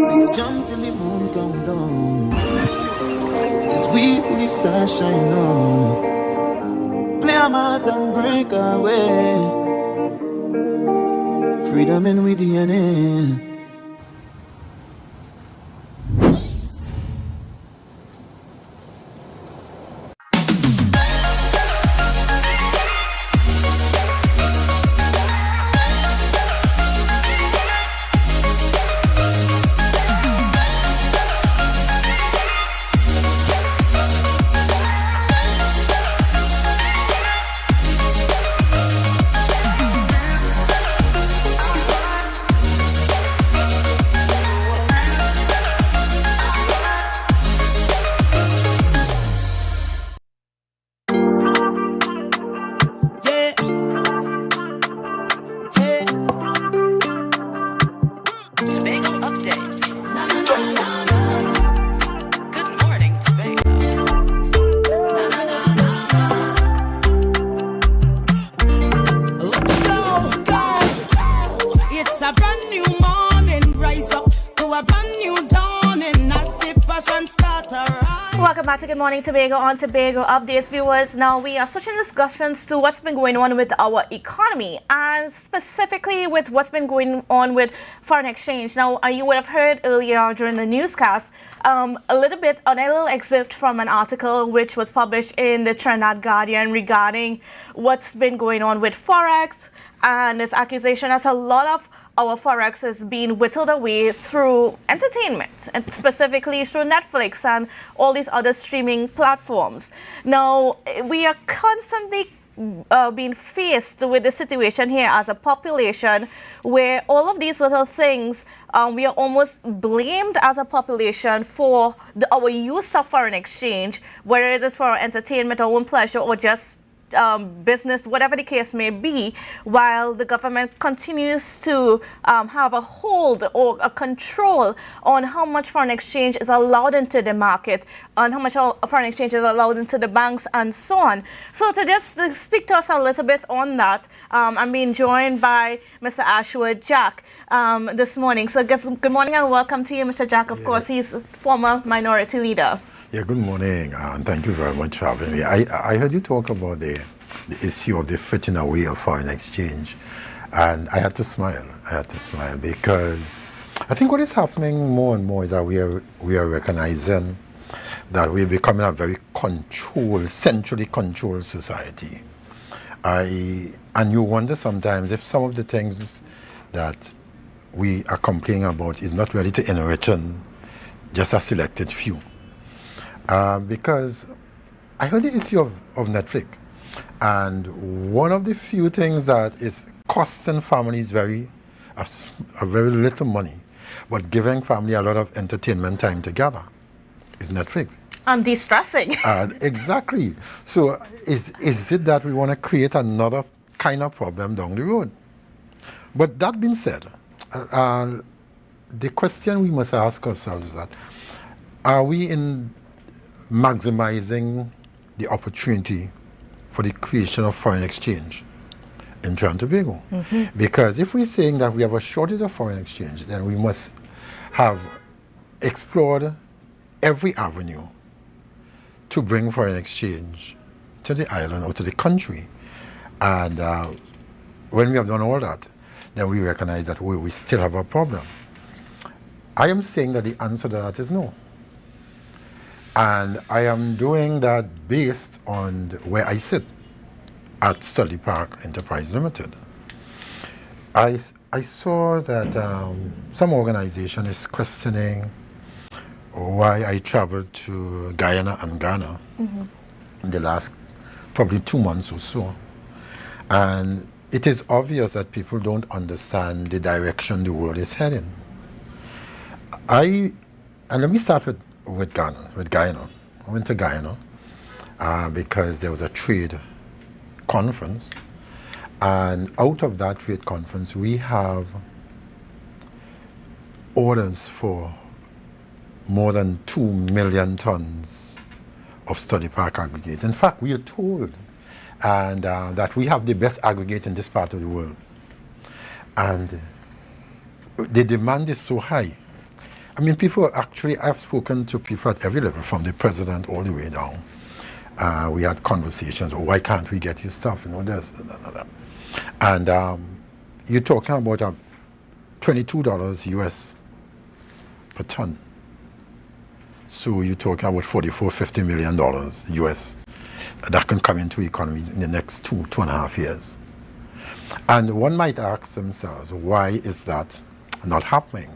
We go jump till the moon come down. It's we who the stars shine on. Play a mass and break away. Freedom in we DNA. It's a brand new morning, rise up to a brand new dawning as the passion start to rise. Welcome back to Good Morning Tobago on Tobago Updates, viewers. Now we are switching discussions to what's been going on with our economy, and specifically with what's been going on with foreign exchange. Now, you would have heard earlier during the newscast a little excerpt from an article which was published in the Trinidad Guardian regarding what's been going on with Forex, and this accusation as a lot of our Forex is being whittled away through entertainment, and specifically through Netflix and all these other streaming platforms. Now, we are constantly being faced with the situation here as a population where all of these little things, we are almost blamed as a population for our use of foreign exchange, whether it is for entertainment, our own pleasure, or just business, whatever the case may be, while the government continues to have a hold or a control on how much foreign exchange is allowed into the market, on how much foreign exchange is allowed into the banks, and so on. So to just speak to us a little bit on that, I'm being joined by Mr. Ashwood Jack this morning. So good morning and welcome to you, Mr. Jack. Of course, he's former minority leader. Yeah, good morning, and thank you very much for having me. I heard you talk about the issue of the fitting away of foreign exchange, and I had to smile. Because I think what is happening more and more is that we are recognizing that we're becoming a very centrally controlled society. And you wonder sometimes if some of the things that we are complaining about is not ready to enrich just a selected few. Because I heard the issue of Netflix, and one of the few things that is costing families a very little money, but giving family a lot of entertainment time together is Netflix. And de-stressing. Exactly. So is it that we want to create another kind of problem down the road? But that being said, the question we must ask ourselves is that, are we maximizing the opportunity for the creation of foreign exchange in Trinidad and Tobago? Mm-hmm. Because if we're saying that we have a shortage of foreign exchange, then we must have explored every avenue to bring foreign exchange to the island or to the country. And when we have done all that, then we recognize that we still have a problem. I am saying that the answer to that is no. And I am doing that based on where I sit at Study Park Enterprise Limited. I saw that some organization is questioning why I traveled to Guyana and Ghana in the last probably 2 months or so. And it is obvious that people don't understand the direction the world is heading. And let me start with Guyana. I went to Guyana because there was a trade conference, and out of that trade conference we have orders for more than 2 million tons of Study Park aggregate. In fact, we are told that we have the best aggregate in this part of the world, and the demand is so high. I mean, I've spoken to people at every level, from the president all the way down. We had conversations, why can't we get you stuff, this. And you're talking about $22 US per ton. So you're talking about $44-50 million US that can come into the economy in the next 2.5 years. And one might ask themselves, why is that not happening?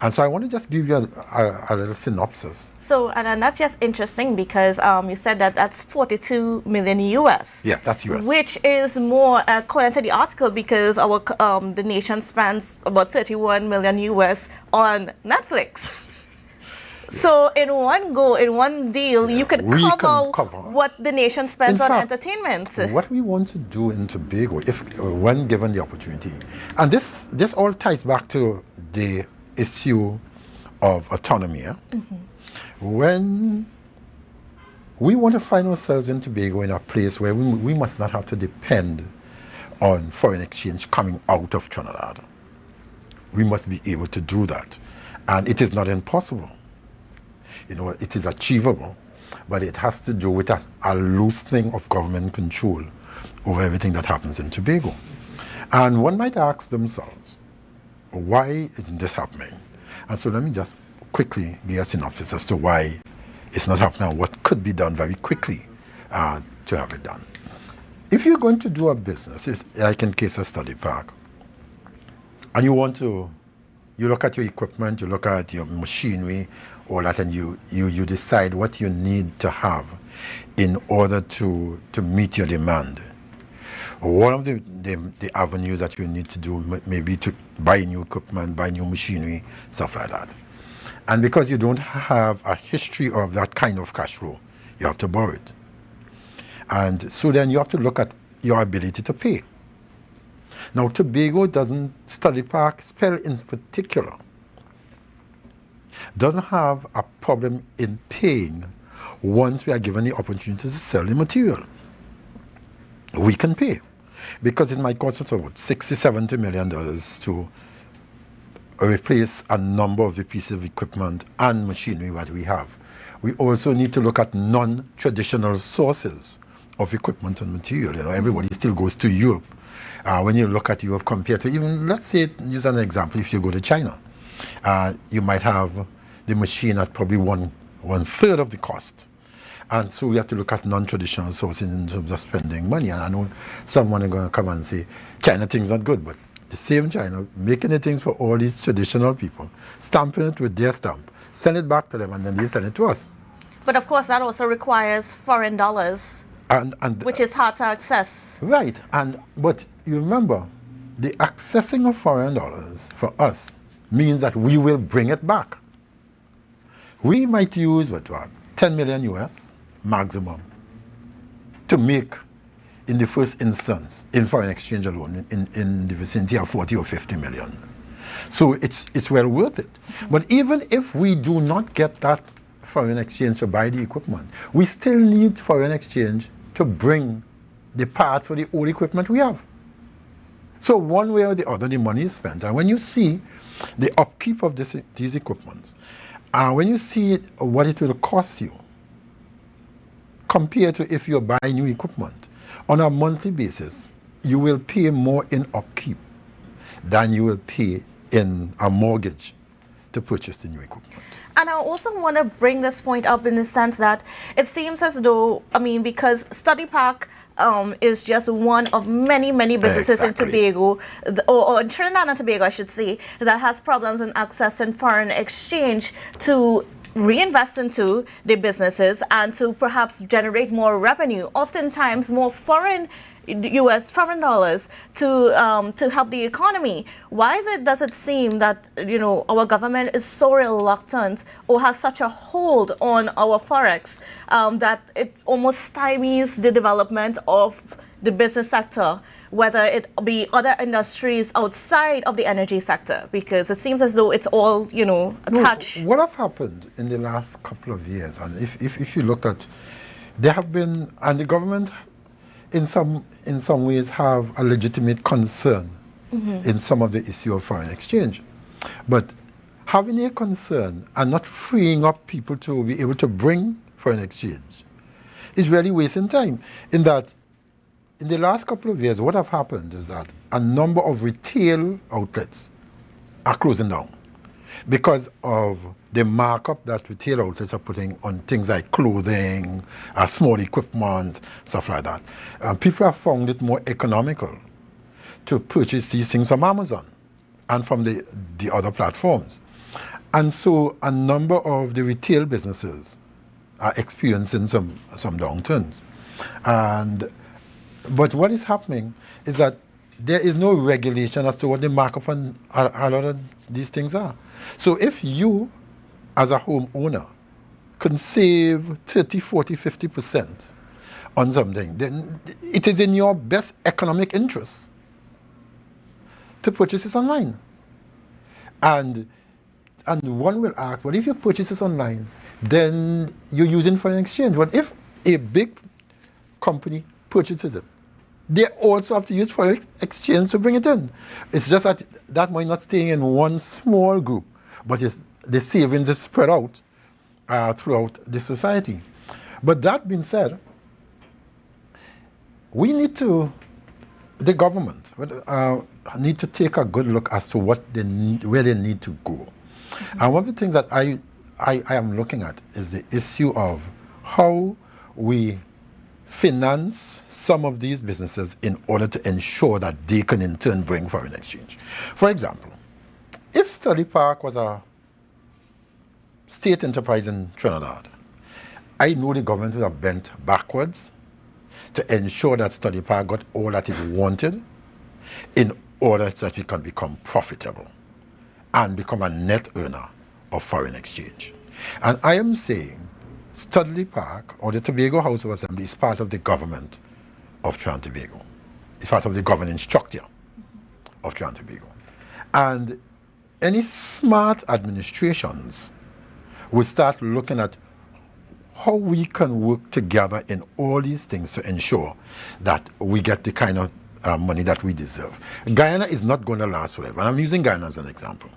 And so I want to just give you a little synopsis. So, and that's just interesting because you said that that's 42 million US. Yeah, that's US. Which is more, according to the article, because the nation spends about 31 million US on Netflix. So in one deal, you could cover what the nation spends on entertainment. What we want to do in Tobago, when given the opportunity, and this all ties back to the issue of autonomy. Mm-hmm. When we want to find ourselves in Tobago in a place where we must not have to depend on foreign exchange coming out of Trinidad, we must be able to do that. And it is not impossible. it is achievable, but it has to do with a loosening of government control over everything that happens in Tobago. And one might ask themselves, why isn't this happening? And so let me just quickly give a synopsis as to why it's not happening and what could be done very quickly to have it done. If you're going to do a business, like in case of Study Park, and you look at your equipment, you look at your machinery, all that, and you decide what you need to have in order to meet your demand. One of the avenues that you need to do maybe to buy new equipment, buy new machinery, stuff like that. And because you don't have a history of that kind of cash flow, you have to borrow it. And so then you have to look at your ability to pay. Now, Tobago Study Park, Spell in particular, doesn't have a problem in paying once we are given the opportunity to sell the material. We can pay, because it might cost us about $60–70 million to replace a number of the pieces of equipment and machinery that we have. We also need to look at non-traditional sources of equipment and material. Everybody still goes to Europe. When you look at Europe compared to even, let's say, use an example, if you go to China, you might have the machine at probably one third of the cost. And so we have to look at non-traditional sources in terms of spending money. And I know someone is going to come and say, China things not good, but the same China making the things for all these traditional people, stamping it with their stamp, send it back to them, and then they send it to us. But of course, that also requires foreign dollars, which is hard to access. Right, but you remember, the accessing of foreign dollars for us means that we will bring it back. We might use 10 million US maximum to make, in the first instance, in foreign exchange alone, in the vicinity of 40 or 50 million. So it's well worth it. But even if we do not get that foreign exchange to buy the equipment, we still need foreign exchange to bring the parts for the old equipment we have. So one way or the other, the money is spent. And when you see the upkeep of these equipments, when you see what it will cost you, compared to if you buy new equipment, on a monthly basis, you will pay more in upkeep than you will pay in a mortgage to purchase the new equipment. And I also want to bring this point up in the sense that it seems as though, because Study Park is just one of many businesses in Tobago, or in Trinidad and Tobago, I should say, that has problems in accessing foreign exchange to reinvest into the businesses and to perhaps generate more revenue, oftentimes more US foreign dollars to help the economy. Why does it seem that our government is so reluctant or has such a hold on our forex that it almost stymies the development of the business sector, whether it be other industries outside of the energy sector? Because it seems as though it's all attached. No, what have happened in the last couple of years, and if you look at, there have been, and the government in some ways have a legitimate concern in some of the issue of foreign exchange. But having a concern and not freeing up people to be able to bring foreign exchange is really wasting time. In that, in the last couple of years, what have happened is that a number of retail outlets are closing down because of the markup that retail outlets are putting on things like clothing, small equipment, stuff like that. People have found it more economical to purchase these things from Amazon and from the other platforms. And so a number of the retail businesses are experiencing some downturns. But what is happening is that there is no regulation as to what the markup on a lot of these things are. So if you, as a homeowner, can save 30, 40, 50% on something, then it is in your best economic interest to purchase this online. And one will ask, well, if you purchase this online, then you're using foreign exchange. But if a big company purchases it, they also have to use foreign exchange to bring it in. It's just that money not staying in one small group, but the savings is spread out throughout the society. But that being said, we need to, the government need to take a good look as to what they need, where they need to go. And one of the things that I am looking at is the issue of how we finance some of these businesses in order to ensure that they can in turn bring foreign exchange. For example, if Study Park was a state enterprise in Trinidad, I know the government would have bent backwards to ensure that Study Park got all that it wanted in order that it can become profitable and become a net earner of foreign exchange. And I am saying Studley Park or the Tobago House of Assembly is part of the government of Trinidad and Tobago. It's part of the governing structure of Trinidad and Tobago. And any smart administrations will start looking at how we can work together in all these things to ensure that we get the kind of money that we deserve. Guyana is not going to last forever. And I'm using Guyana as an example.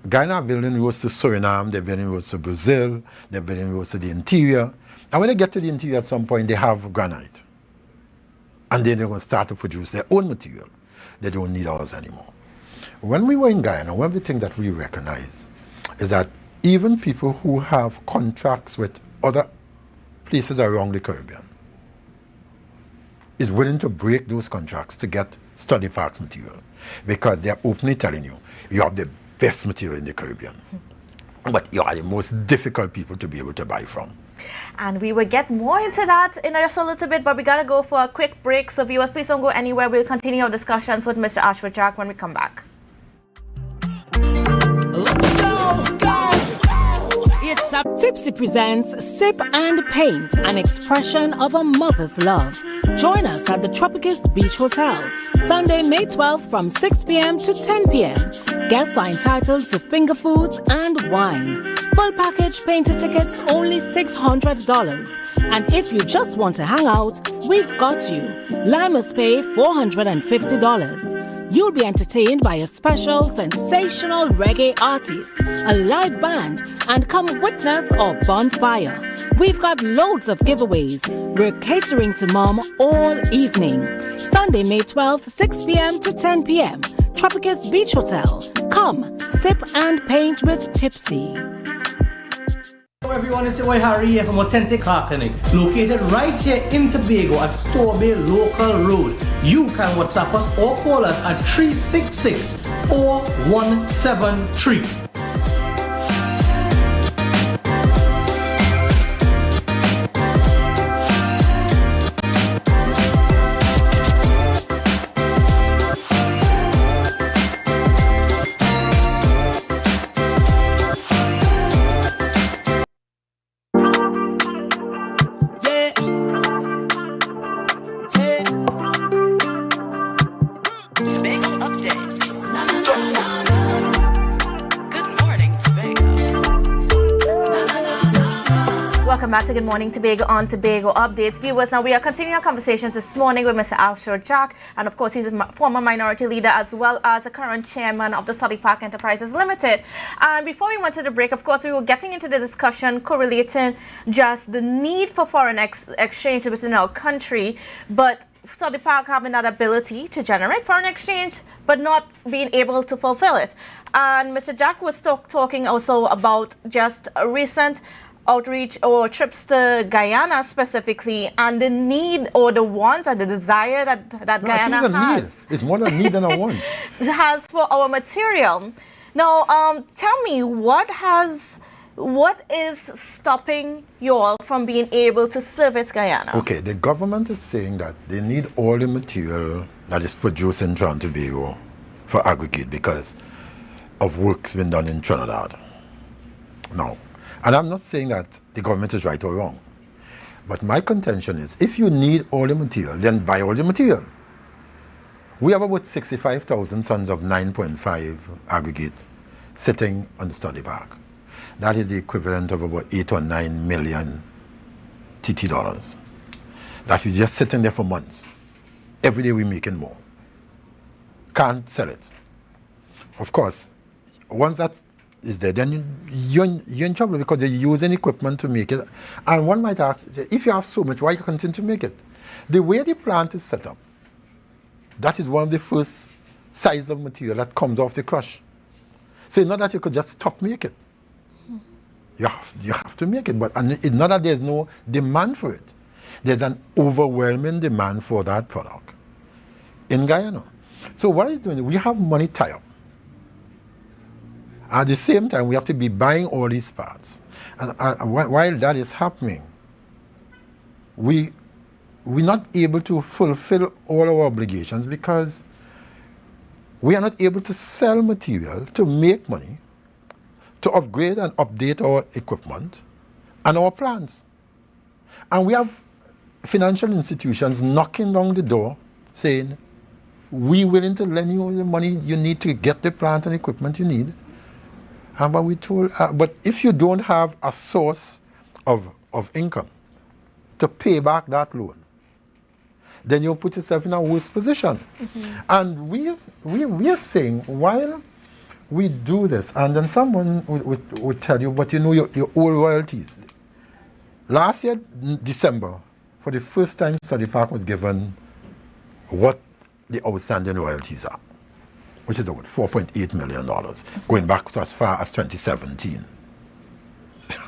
Guyana are building roads to Suriname, they're building roads to Brazil, they're building roads to the interior. And when they get to the interior at some point, they have granite. And then they're going to start to produce their own material. They don't need ours anymore. When we were in Guyana, one of the things that we recognize is that even people who have contracts with other places around the Caribbean is willing to break those contracts to get Study Park's material, because they're openly telling you, you have the best material in the Caribbean, but you are the most difficult people to be able to buy from. And we will get more into that in just a little bit, but we got to go for a quick break. So viewers, please don't go anywhere. We'll continue our discussions with Mr. Ashford Jack when we come back. Tipsy presents Sip and Paint, an expression of a mother's love. Join us at the Tropicist Beach Hotel, Sunday, May 12th from 6 p.m. to 10 p.m. Guests are entitled to finger foods and wine. Full package painter tickets only $600. And if you just want to hang out, we've got you. Limers pay $450. You'll be entertained by a special, sensational reggae artist, a live band, and come witness our bonfire. We've got loads of giveaways. We're catering to mom all evening. Sunday, May 12th, 6 p.m. to 10 p.m. Tropicus Beach Hotel. Come, sip and paint with Tipsy. Hello everyone, it's your boy Harry here from Authentic Car Clinic, located right here in Tobago at Storebay Local Road. You can WhatsApp us or call us at 366-4173. Welcome back to Good Morning Tobago on Tobago Updates. Viewers, now we are continuing our conversations this morning with Mr. Ashford Jack, and of course he's a former minority leader as well as a current chairman of the Study Park Enterprises Limited. And before we went to the break, of course, we were getting into the discussion correlating just the need for foreign exchange within our country, but Study Park having that ability to generate foreign exchange, but not being able to fulfill it. And Mr. Jack was talking also about just a recent outreach or trips to Guyana specifically, and the need or the want and the desire that Guyana has. It's more than a need than a want. Has for our material. Now, tell me, what is stopping you all from being able to service Guyana? Okay, the government is saying that they need all the material that is produced in Trinidad and Tobago for aggregate because of work's been done in Trinidad. Now, and I'm not saying that the government is right or wrong, but my contention is if you need all the material, then buy all the material. We have about 65,000 tons of 9.5 aggregate sitting on the Study Park. That is the equivalent of about 8 or 9 million TT dollars. That is just sitting there for months. Every day we're making more. Can't sell it. Of course, once that is there, then you're in trouble because they're using equipment to make it. And one might ask, if you have so much, why you continue to make it? The way the plant is set up, that is one of the first sizes of material that comes off the crush. So it's not that you could just stop making it. You have to make it, but and it's not that there's no demand for it. There's an overwhelming demand for that product in Guyana. So what is doing? We have money tied up. At the same time, we have to be buying all these parts. And while that is happening, we're not able to fulfill all our obligations because we are not able to sell material to make money, to upgrade and update our equipment and our plants. And we have financial institutions knocking down the door saying, we're willing to lend you the money you need to get the plant and equipment you need. But we told, but if you don't have a source of income to pay back that loan, then you'll put yourself in a worse position. And we are saying, while we do this, and then someone would tell you, but you know your old royalties. Last year, December, for the first time, Study Park was given what the outstanding royalties are, which is about $4.8 million, going back to as far as 2017.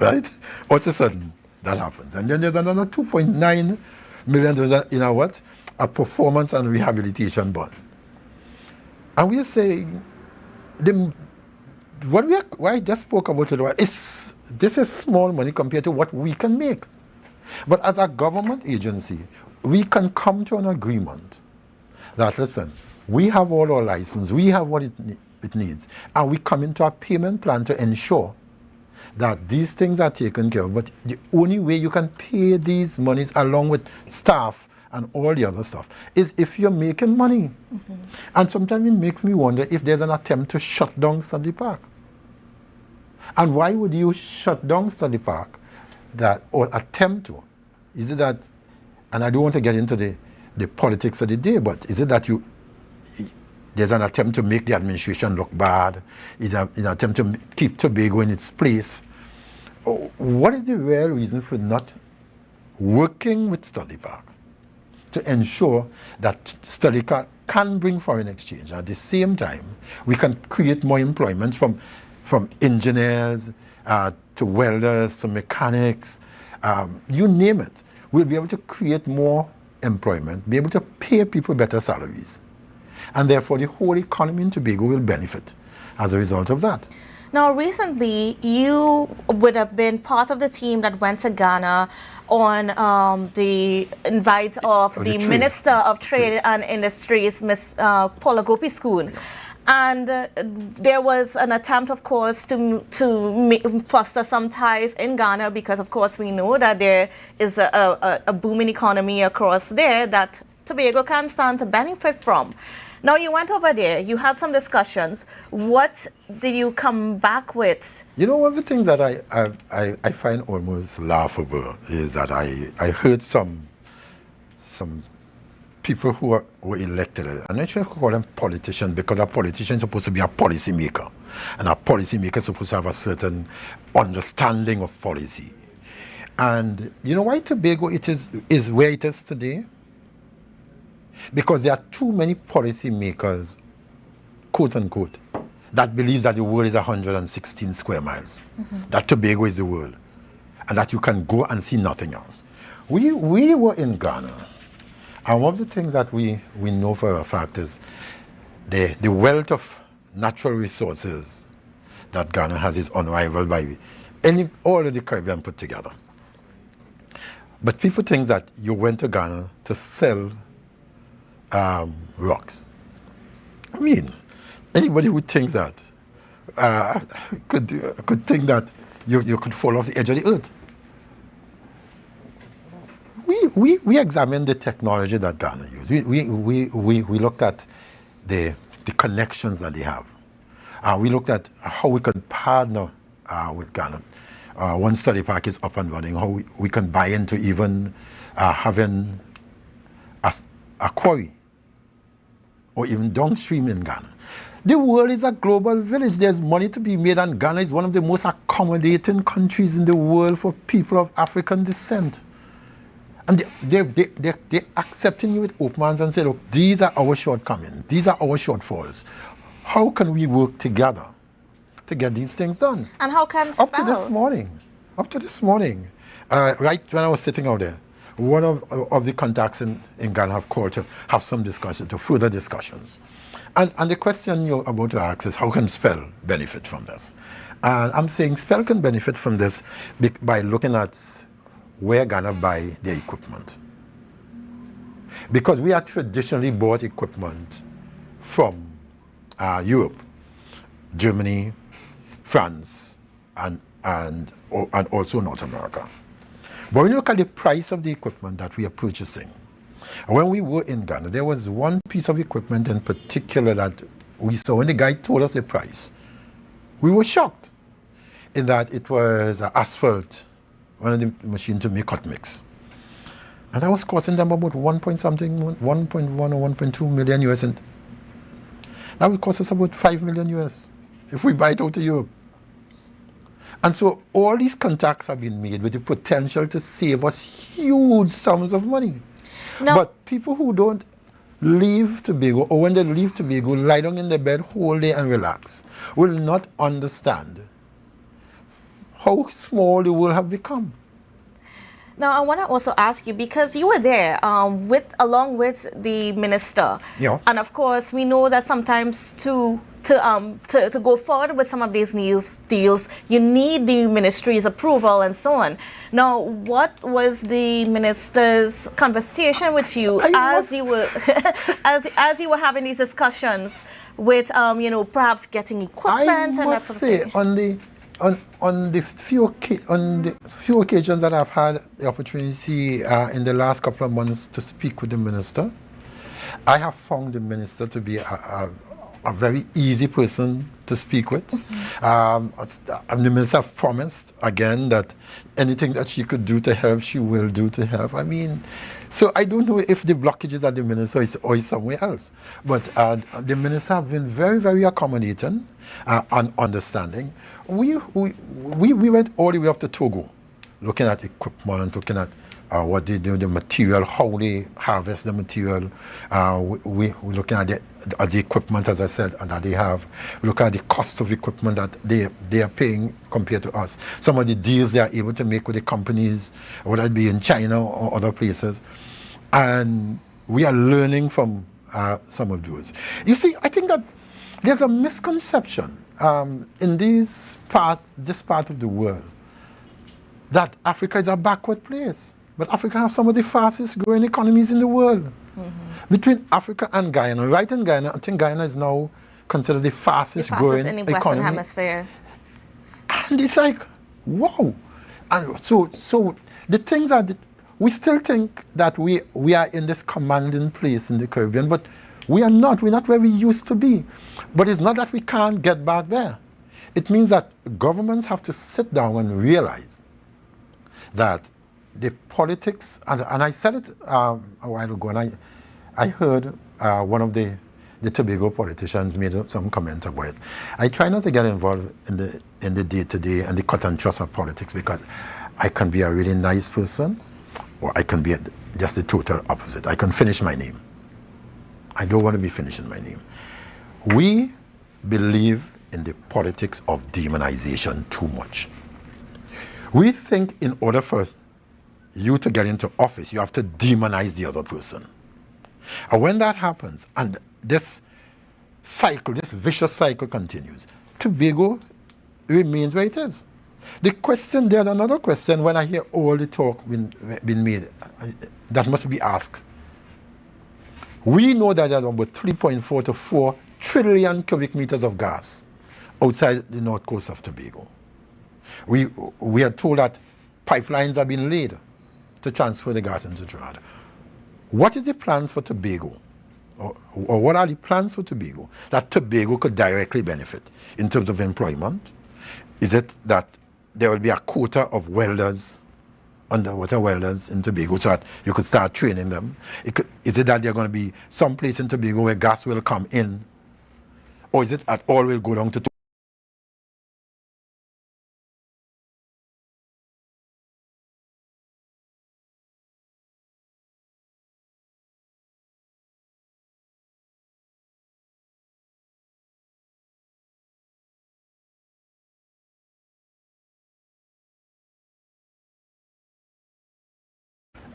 Right? All of a sudden, that happens. And then there's another $2.9 million in a performance and rehabilitation bond. And we are saying, what I just spoke about it, this is small money compared to what we can make. But as a government agency, we can come to an agreement that, listen, we have all our license, we have what it needs, and we come into a payment plan to ensure that these things are taken care of. But the only way you can pay these monies along with staff and all the other stuff is if you're making money. And sometimes it makes me wonder if there's an attempt to shut down Study Park. And why would you shut down Study Park or attempt to? Is it that, and I don't want to get into the politics of the day, but is it that there's an attempt to make the administration look bad? Is an attempt to keep Tobago in its place? What is the real reason for not working with Study Park to ensure that Study Park can bring foreign exchange? At the same time, we can create more employment from engineers to welders to mechanics, you name it. We'll be able to create more employment, be able to pay people better salaries. And therefore, the whole economy in Tobago will benefit as a result of that. Now, recently, you would have been part of the team that went to Ghana on the invite of the Minister of Trade and Industries, Ms. Paula Gopi-Schoon. And there was an attempt, of course, to foster some ties in Ghana because, of course, we know that there is a booming economy across there that Tobago can stand to benefit from. Now, you went over there, you had some discussions. What did you come back with? You know, one of the things that I find almost laughable is that I heard some people who were elected, I'm not sure if I call them politicians, because a politician is supposed to be a policy maker. And a policy maker is supposed to have a certain understanding of policy. And you know why Tobago is where it is today? Because there are too many policy makers, quote unquote, that believe that the world is 116 square miles, that Tobago is the world, and that you can go and see nothing else. We were in Ghana, and one of the things that we know for a fact is the wealth of natural resources that Ghana has is unrivaled by all of the Caribbean put together. But people think that you went to Ghana to sell rocks. I mean, anybody who thinks that could think that you could fall off the edge of the earth. We examined the technology that Ghana used. We looked at the connections that they have. We looked at how we could partner with Ghana. Once Study Park is up and running, how we can buy into even having a quarry or even downstream in Ghana. The world is a global village. There's money to be made, and Ghana is one of the most accommodating countries in the world for people of African descent. And they're accepting you with open arms and say, look, these are our shortcomings. These are our shortfalls. How can we work together to get these things done? And how can Up to this morning, right when I was sitting out there, one of the contacts in Ghana have called to have some discussion, to further discussions. And the question you're about to ask is, how can Spell benefit from this? And I'm saying Spell can benefit from this by looking at where Ghana buy their equipment. Because we have traditionally bought equipment from Europe, Germany, France, and also North America. But when you look at the price of the equipment that we are purchasing, when we were in Ghana, there was one piece of equipment in particular that we saw. When the guy told us the price, we were shocked in that it was asphalt, one of the machines to make hot mix. And that was costing them about 1.1 or 1.2 million US. And that would cost us about 5 million US if we buy it out of Europe. And so all these contacts have been made with the potential to save us huge sums of money. No. But people who don't leave Tobago, or when they leave Tobago, lie down in their bed whole day and relax, will not understand how small the world have become. Now, I want to also ask you, because you were there along with the minister. Yeah. And of course, we know that sometimes to go forward with some of these deals, you need the ministry's approval and so on. Now, what was the minister's conversation with you as you were as you were having these discussions with perhaps getting equipment and that sort of thing? On the few occasions that I've had the opportunity in the last couple of months to speak with the minister, I have found the minister to be a very easy person to speak with. The minister have promised again that anything that she could do to help, she will do to help. I mean, so I don't know if the blockage is at the minister or is somewhere else. But the minister have been very, very accommodating and understanding. We went all the way up to Togo, looking at equipment, looking at what they do, the material, how they harvest the material. We're looking at the equipment, as I said, that they have. We look at the cost of equipment that they are paying compared to us. Some of the deals they are able to make with the companies, whether it be in China or other places. And we are learning from some of those. You see, I think that there's a misconception in this part of the world that Africa is a backward place. But Africa has some of the fastest growing economies in the world. Mm-hmm. Between Africa and Guyana, right in Guyana, I think Guyana is now considered the fastest growing in the economy. Western Hemisphere. And it's like, wow. And so the things are, we still think that we are in this commanding place in the Caribbean, but we are not. We're not where we used to be. But it's not that we can't get back there. It means that governments have to sit down and realize that the politics, and I said it a while ago, and I heard one of the Tobago politicians made some comment about it. I try not to get involved in the day-to-day and the cut and thrust of politics, because I can be a really nice person, or I can be just the total opposite. I can finish my name. I don't want to be finishing my name. We believe in the politics of demonization too much. We think in order for you to get into office, you have to demonize the other person. And when that happens, and this cycle, this vicious cycle continues, Tobago remains where it is. There's another question when I hear all the talk being made that must be asked. We know that there's about 3.4 to 4 trillion cubic meters of gas outside the north coast of Tobago. We are told that pipelines have been laid to transfer the gas into Trinidad. What is the plans for Tobago? Or what are the plans for Tobago that Tobago could directly benefit in terms of employment? Is it that there will be a quota of welders, underwater welders in Tobago, so that you could start training them? Is it that there are going to be some place in Tobago where gas will come in? Or is it at all will go down to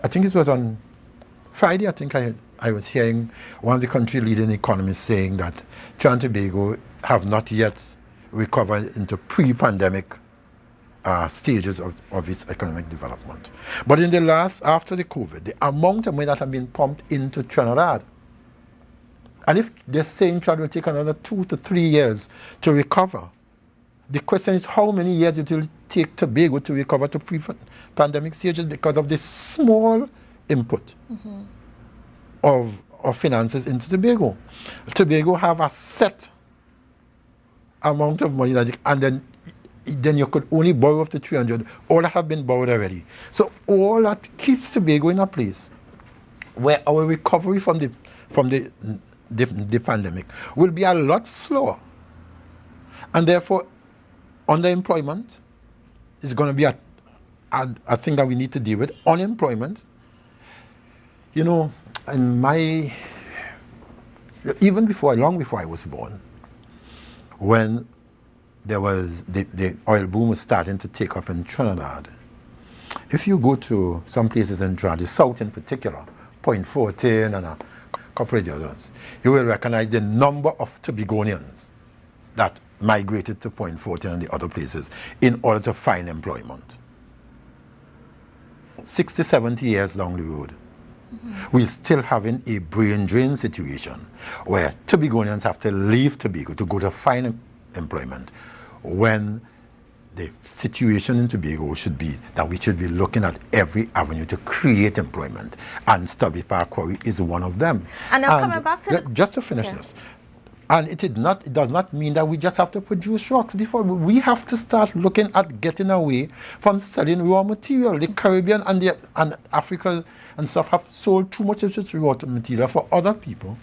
I think it was on Friday, I think I was hearing one of the country leading economists saying that Trinidad and Tobago have not yet recovered into pre-pandemic stages of its economic development. But in the last, after the COVID, the amount of money that have been pumped into Trinidad, and if they're saying Trinidad will take another 2 to 3 years to recover, the question is how many years it will take Tobago to recover to pre-pandemic stages because of this small input of finances into Tobago. Tobago have a set amount of money that and then you could only borrow up to 300. All that have been borrowed already. So all that keeps Tobago in a place where our recovery from the pandemic will be a lot slower, and therefore underemployment is going to be a thing that we need to deal with. Unemployment, you know, in long before I was born, when there was the oil boom was starting to take up in Trinidad. If you go to some places in Trinidad, the south in particular, Point 14 and a couple of others, you will recognize the number of Tobagonians that migrated to Point 14 and the other places in order to find employment. 60, 70 years down the road, we're still having a brain drain situation where Tobagonians have to leave Tobago to go to find employment, when the situation in Tobago should be that we should be looking at every avenue to create employment, and Stubby Park Quarry is one of them. And now coming back to just to finish this, and it does not mean that we just have to produce rocks before. We have to start looking at getting away from selling raw material. The Caribbean and Africa and stuff have sold too much of this raw material for other people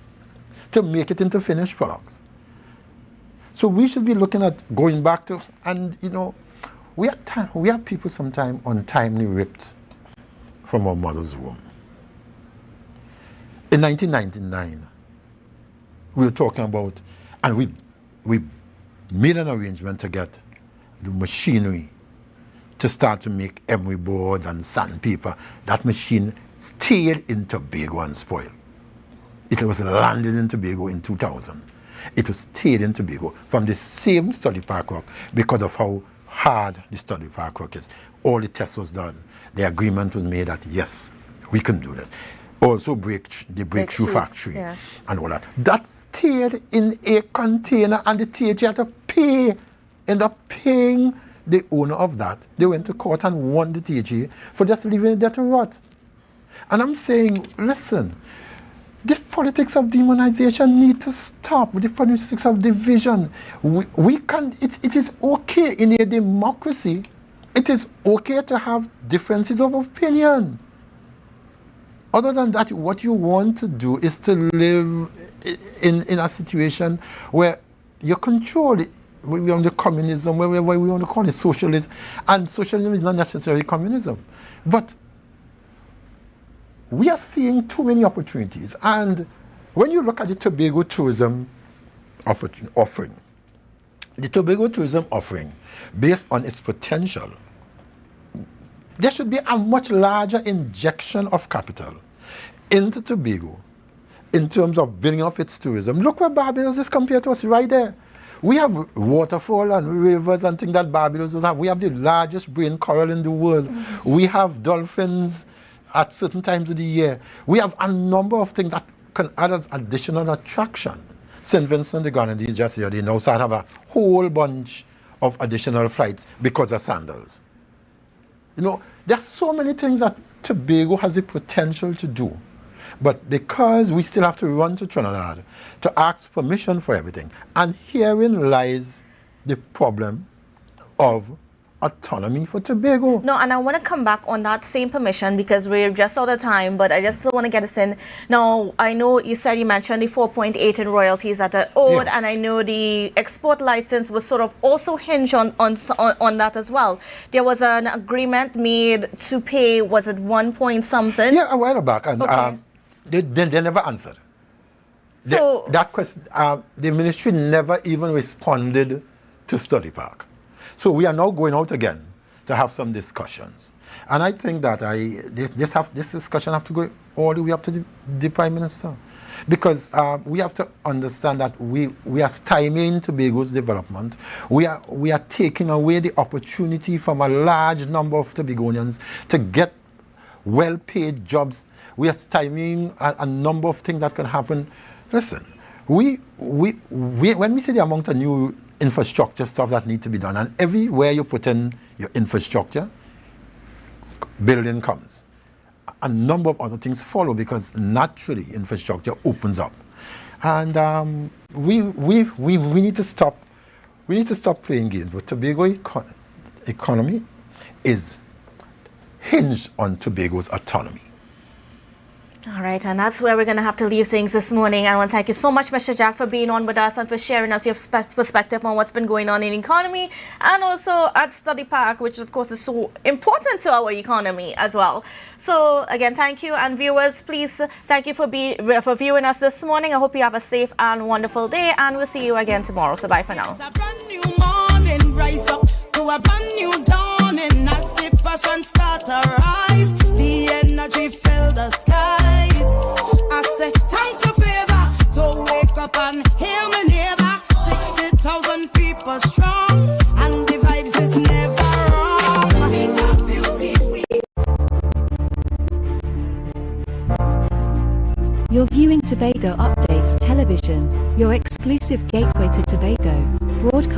to make it into finished products. So we should be looking at going back to, and you know, we are people sometimes untimely ripped from our mother's womb. In 1999, we were talking about, and we made an arrangement to get the machinery to start to make emery boards and sandpaper. That machine stayed in Tobago and spoiled. It was landed in Tobago in 2000. It was stayed in Tobago from the same study park rock because of how hard the study park rock is. All the tests was done. The agreement was made that yes, we can do this. Also the breakthrough factory and all that. That stayed in a container, and the THG had to end up paying the owner of that. They went to court and won the THG for just leaving it there to rot. And I'm saying, listen, the politics of demonization need to stop. The politics of division. We can. It is okay in a democracy. It is okay to have differences of opinion. Other than that, what you want to do is to live in a situation where you control it. We're under communism, where we want to call it socialism, and socialism is not necessarily communism. But we are seeing too many opportunities. And when you look at the Tobago tourism offering, the Tobago tourism offering, based on its potential, there should be a much larger injection of capital into Tobago in terms of building up its tourism. Look where Barbados is compared to us, right there. We have waterfall and rivers and things that Barbados does have. We have the largest brain coral in the world. We have dolphins at certain times of the year. We have a number of things that can add as additional attraction. St. Vincent the Grenadines just here, they now start have a whole bunch of additional flights because of sandals. You know, there are so many things that Tobago has the potential to do. But because we still have to run to Trinidad to ask permission for everything, and herein lies the problem of autonomy for Tobago. No, and I want to come back on that same permission because we're just out of time, but I just want to get us in. Now, I know you mentioned the 4.8 in royalties that are owed, and I know the export license was sort of also hinged on that as well. There was an agreement made to pay, was it 1 point something? Yeah, a while back, and they never answered. So that question, the ministry never even responded to Study Park. So we are now going out again to have some discussions. And I think that this discussion have to go all the way up to the Prime Minister. Because we have to understand that we are stymieing Tobago's development. We are taking away the opportunity from a large number of Tobagonians to get well-paid jobs. We are stymieing a number of things that can happen. Listen, when we see the amount of new infrastructure stuff that need to be done, and everywhere you put in your infrastructure, building comes. A number of other things follow because naturally infrastructure opens up, and we need to stop. We need to stop playing games. But Tobago economy is hinged on Tobago's autonomy. All right, and that's where we're going to have to leave things this morning. I want to thank you so much, Mr. Jack, for being on with us and for sharing us your perspective on what's been going on in the economy and also at Study Park, which of course is so important to our economy as well. So again, thank you, and viewers, please thank you for viewing us this morning. I hope you have a safe and wonderful day, and we'll see you again tomorrow. So bye for now. It's a brand new morning, rise up to a brand new dawning as the passion start to rise. The energy fill the skies. I say thanks for favor to wake up and hear my neighbor. 60,000 people strong, and the vibes is never wrong. You're viewing Tobago Updates Television, your exclusive gateway to Tobago, broadcast